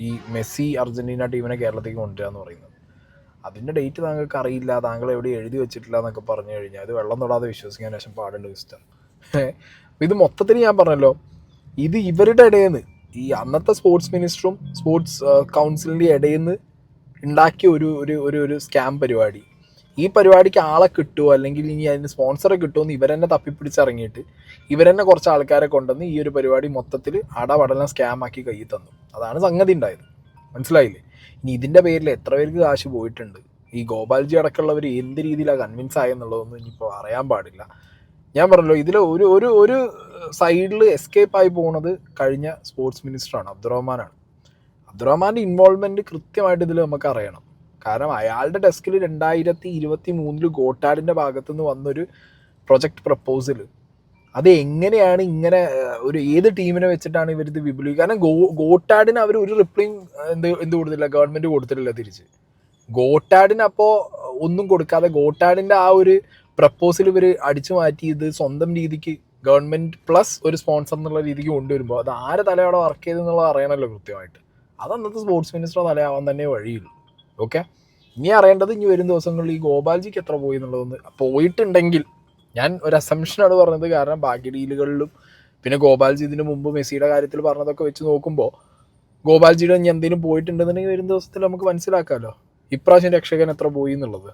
ഈ മെസ്സി അർജൻറ്റീന ടീമിനെ കേരളത്തിലേക്ക് കൊണ്ടുവരിക എന്ന് പറയുന്നത്. അതിൻ്റെ ഡേറ്റ് താങ്കൾക്ക് അറിയില്ല, താങ്കൾ എവിടെ എഴുതി വെച്ചിട്ടില്ല എന്നൊക്കെ പറഞ്ഞു കഴിഞ്ഞാൽ ഇത് വെള്ളം തൊടാതെ വിശ്വസിക്കാൻ ശേഷം പാടുണ്ട് മിസ്റ്റർ. ഇത് മൊത്തത്തിൽ ഞാൻ പറഞ്ഞല്ലോ, ഇത് ഇവരുടെ ഇടയിൽ നിന്ന് ഈ അന്നത്തെ സ്പോർട്സ് മിനിസ്റ്ററും സ്പോർട്സ് കൗൺസിലിൻ്റെ ഇടയിൽ നിന്ന് ഉണ്ടാക്കിയ ഒരു സ്കാം പരിപാടി. ഈ പരിപാടിക്ക് ആളെ കിട്ടുമോ അല്ലെങ്കിൽ ഇനി അതിന് സ്പോൺസറെ കിട്ടുമോ എന്ന് ഇവരെന്നെ തപ്പിപ്പിടിച്ചിറങ്ങിയിട്ട് ഇവരെന്നെ കുറച്ച് ആൾക്കാരെ കൊണ്ടുവന്ന് ഈ ഒരു പരിപാടി മൊത്തത്തിൽ അടപടലം സ്കാം ആക്കി കയ്യിൽ തന്നു. അതാണ് സംഗതി ഉണ്ടായത്. മനസ്സിലായില്ലേ? ഇനി ഇതിൻ്റെ പേരിൽ എത്ര പേർക്ക് കാശ് പോയിട്ടുണ്ട്, ഈ ഗോപാൽജി അടക്കമുള്ളവർ എന്ത് രീതിയിലാണ് കൺവിൻസ് ആയെന്നുള്ളതൊന്നും ഇനിയിപ്പോൾ അറിയാൻ പാടില്ല. ഞാൻ പറഞ്ഞല്ലോ, ഇതിൽ ഒരു സൈഡിൽ എസ്കേപ്പ് ആയി പോകുന്നത് കഴിഞ്ഞ സ്പോർട്സ് മിനിസ്റ്ററാണ്, അബ്ദുറഹ്മാനാണ്. അബ്ദുറഹ്മാൻ്റെ ഇൻവോൾവ്മെൻറ്റ് കൃത്യമായിട്ട് ഇതിൽ നമുക്ക് അറിയണം. കാരണം അയാളുടെ ഡെസ്കിൽ 2023 ഗോട്ടാഡിൻ്റെ ഭാഗത്തുനിന്ന് വന്നൊരു പ്രൊജക്ട് പ്രപ്പോസൽ, അത് എങ്ങനെയാണ് ഇങ്ങനെ ഏത് ടീമിനെ വെച്ചിട്ടാണ് ഇവരിത് വിപുലീകരിക്കുക? കാരണം ഗോട്ടാഡിന് അവർ ഒരു റിപ്ലൈയും എന്ത് കൊടുത്തില്ല, ഗവൺമെൻറ് കൊടുത്തിട്ടില്ല തിരിച്ച്. ഗോട്ടാഡിന് അപ്പോൾ ഒന്നും കൊടുക്കാതെ ഗോട്ടാഡിൻ്റെ ആ ഒരു പ്രപ്പോസൽ ഇവർ അടിച്ചു മാറ്റി ഇത് സ്വന്തം രീതിക്ക് ഗവൺമെൻറ് പ്ലസ് ഒരു സ്പോൺസർ എന്നുള്ള രീതിക്ക് കൊണ്ടുവരുമ്പോൾ അത് ആരെ തലയോടെ വർക്ക് ചെയ്തെന്നുള്ളത് അറിയണമല്ലോ കൃത്യമായിട്ട്. അത് അന്നത്തെ സ്പോർട്സ് മിനിസ്റ്റർ തലയാവാൻ തന്നെ വഴിയുള്ളൂ. ഓക്കെ, ഇനി അറിയേണ്ടത് ഇനി വരും ദിവസങ്ങളിൽ ഈ ഗോപാൽജിക്ക് എത്ര പോയി എന്നുള്ളതൊന്ന് പോയിട്ടുണ്ടെങ്കിൽ, ഞാൻ ഒരു അസംഷനാണ് പറഞ്ഞത്, കാരണം ബാക്കി ഡീലുകളിലും പിന്നെ ഗോപാൽജി ഇതിന് മുമ്പ് മെസ്സിയുടെ കാര്യത്തിൽ പറഞ്ഞതൊക്കെ വെച്ച് നോക്കുമ്പോൾ ഗോപാൽജിയുടെ ഇനി എന്തെങ്കിലും പോയിട്ടുണ്ടെന്നുണ്ടെങ്കിൽ വരും ദിവസത്തിൽ നമുക്ക് മനസ്സിലാക്കാമല്ലോ ഇപ്രാവശ്യം രക്ഷകൻ എത്ര പോയി എന്നുള്ളത്.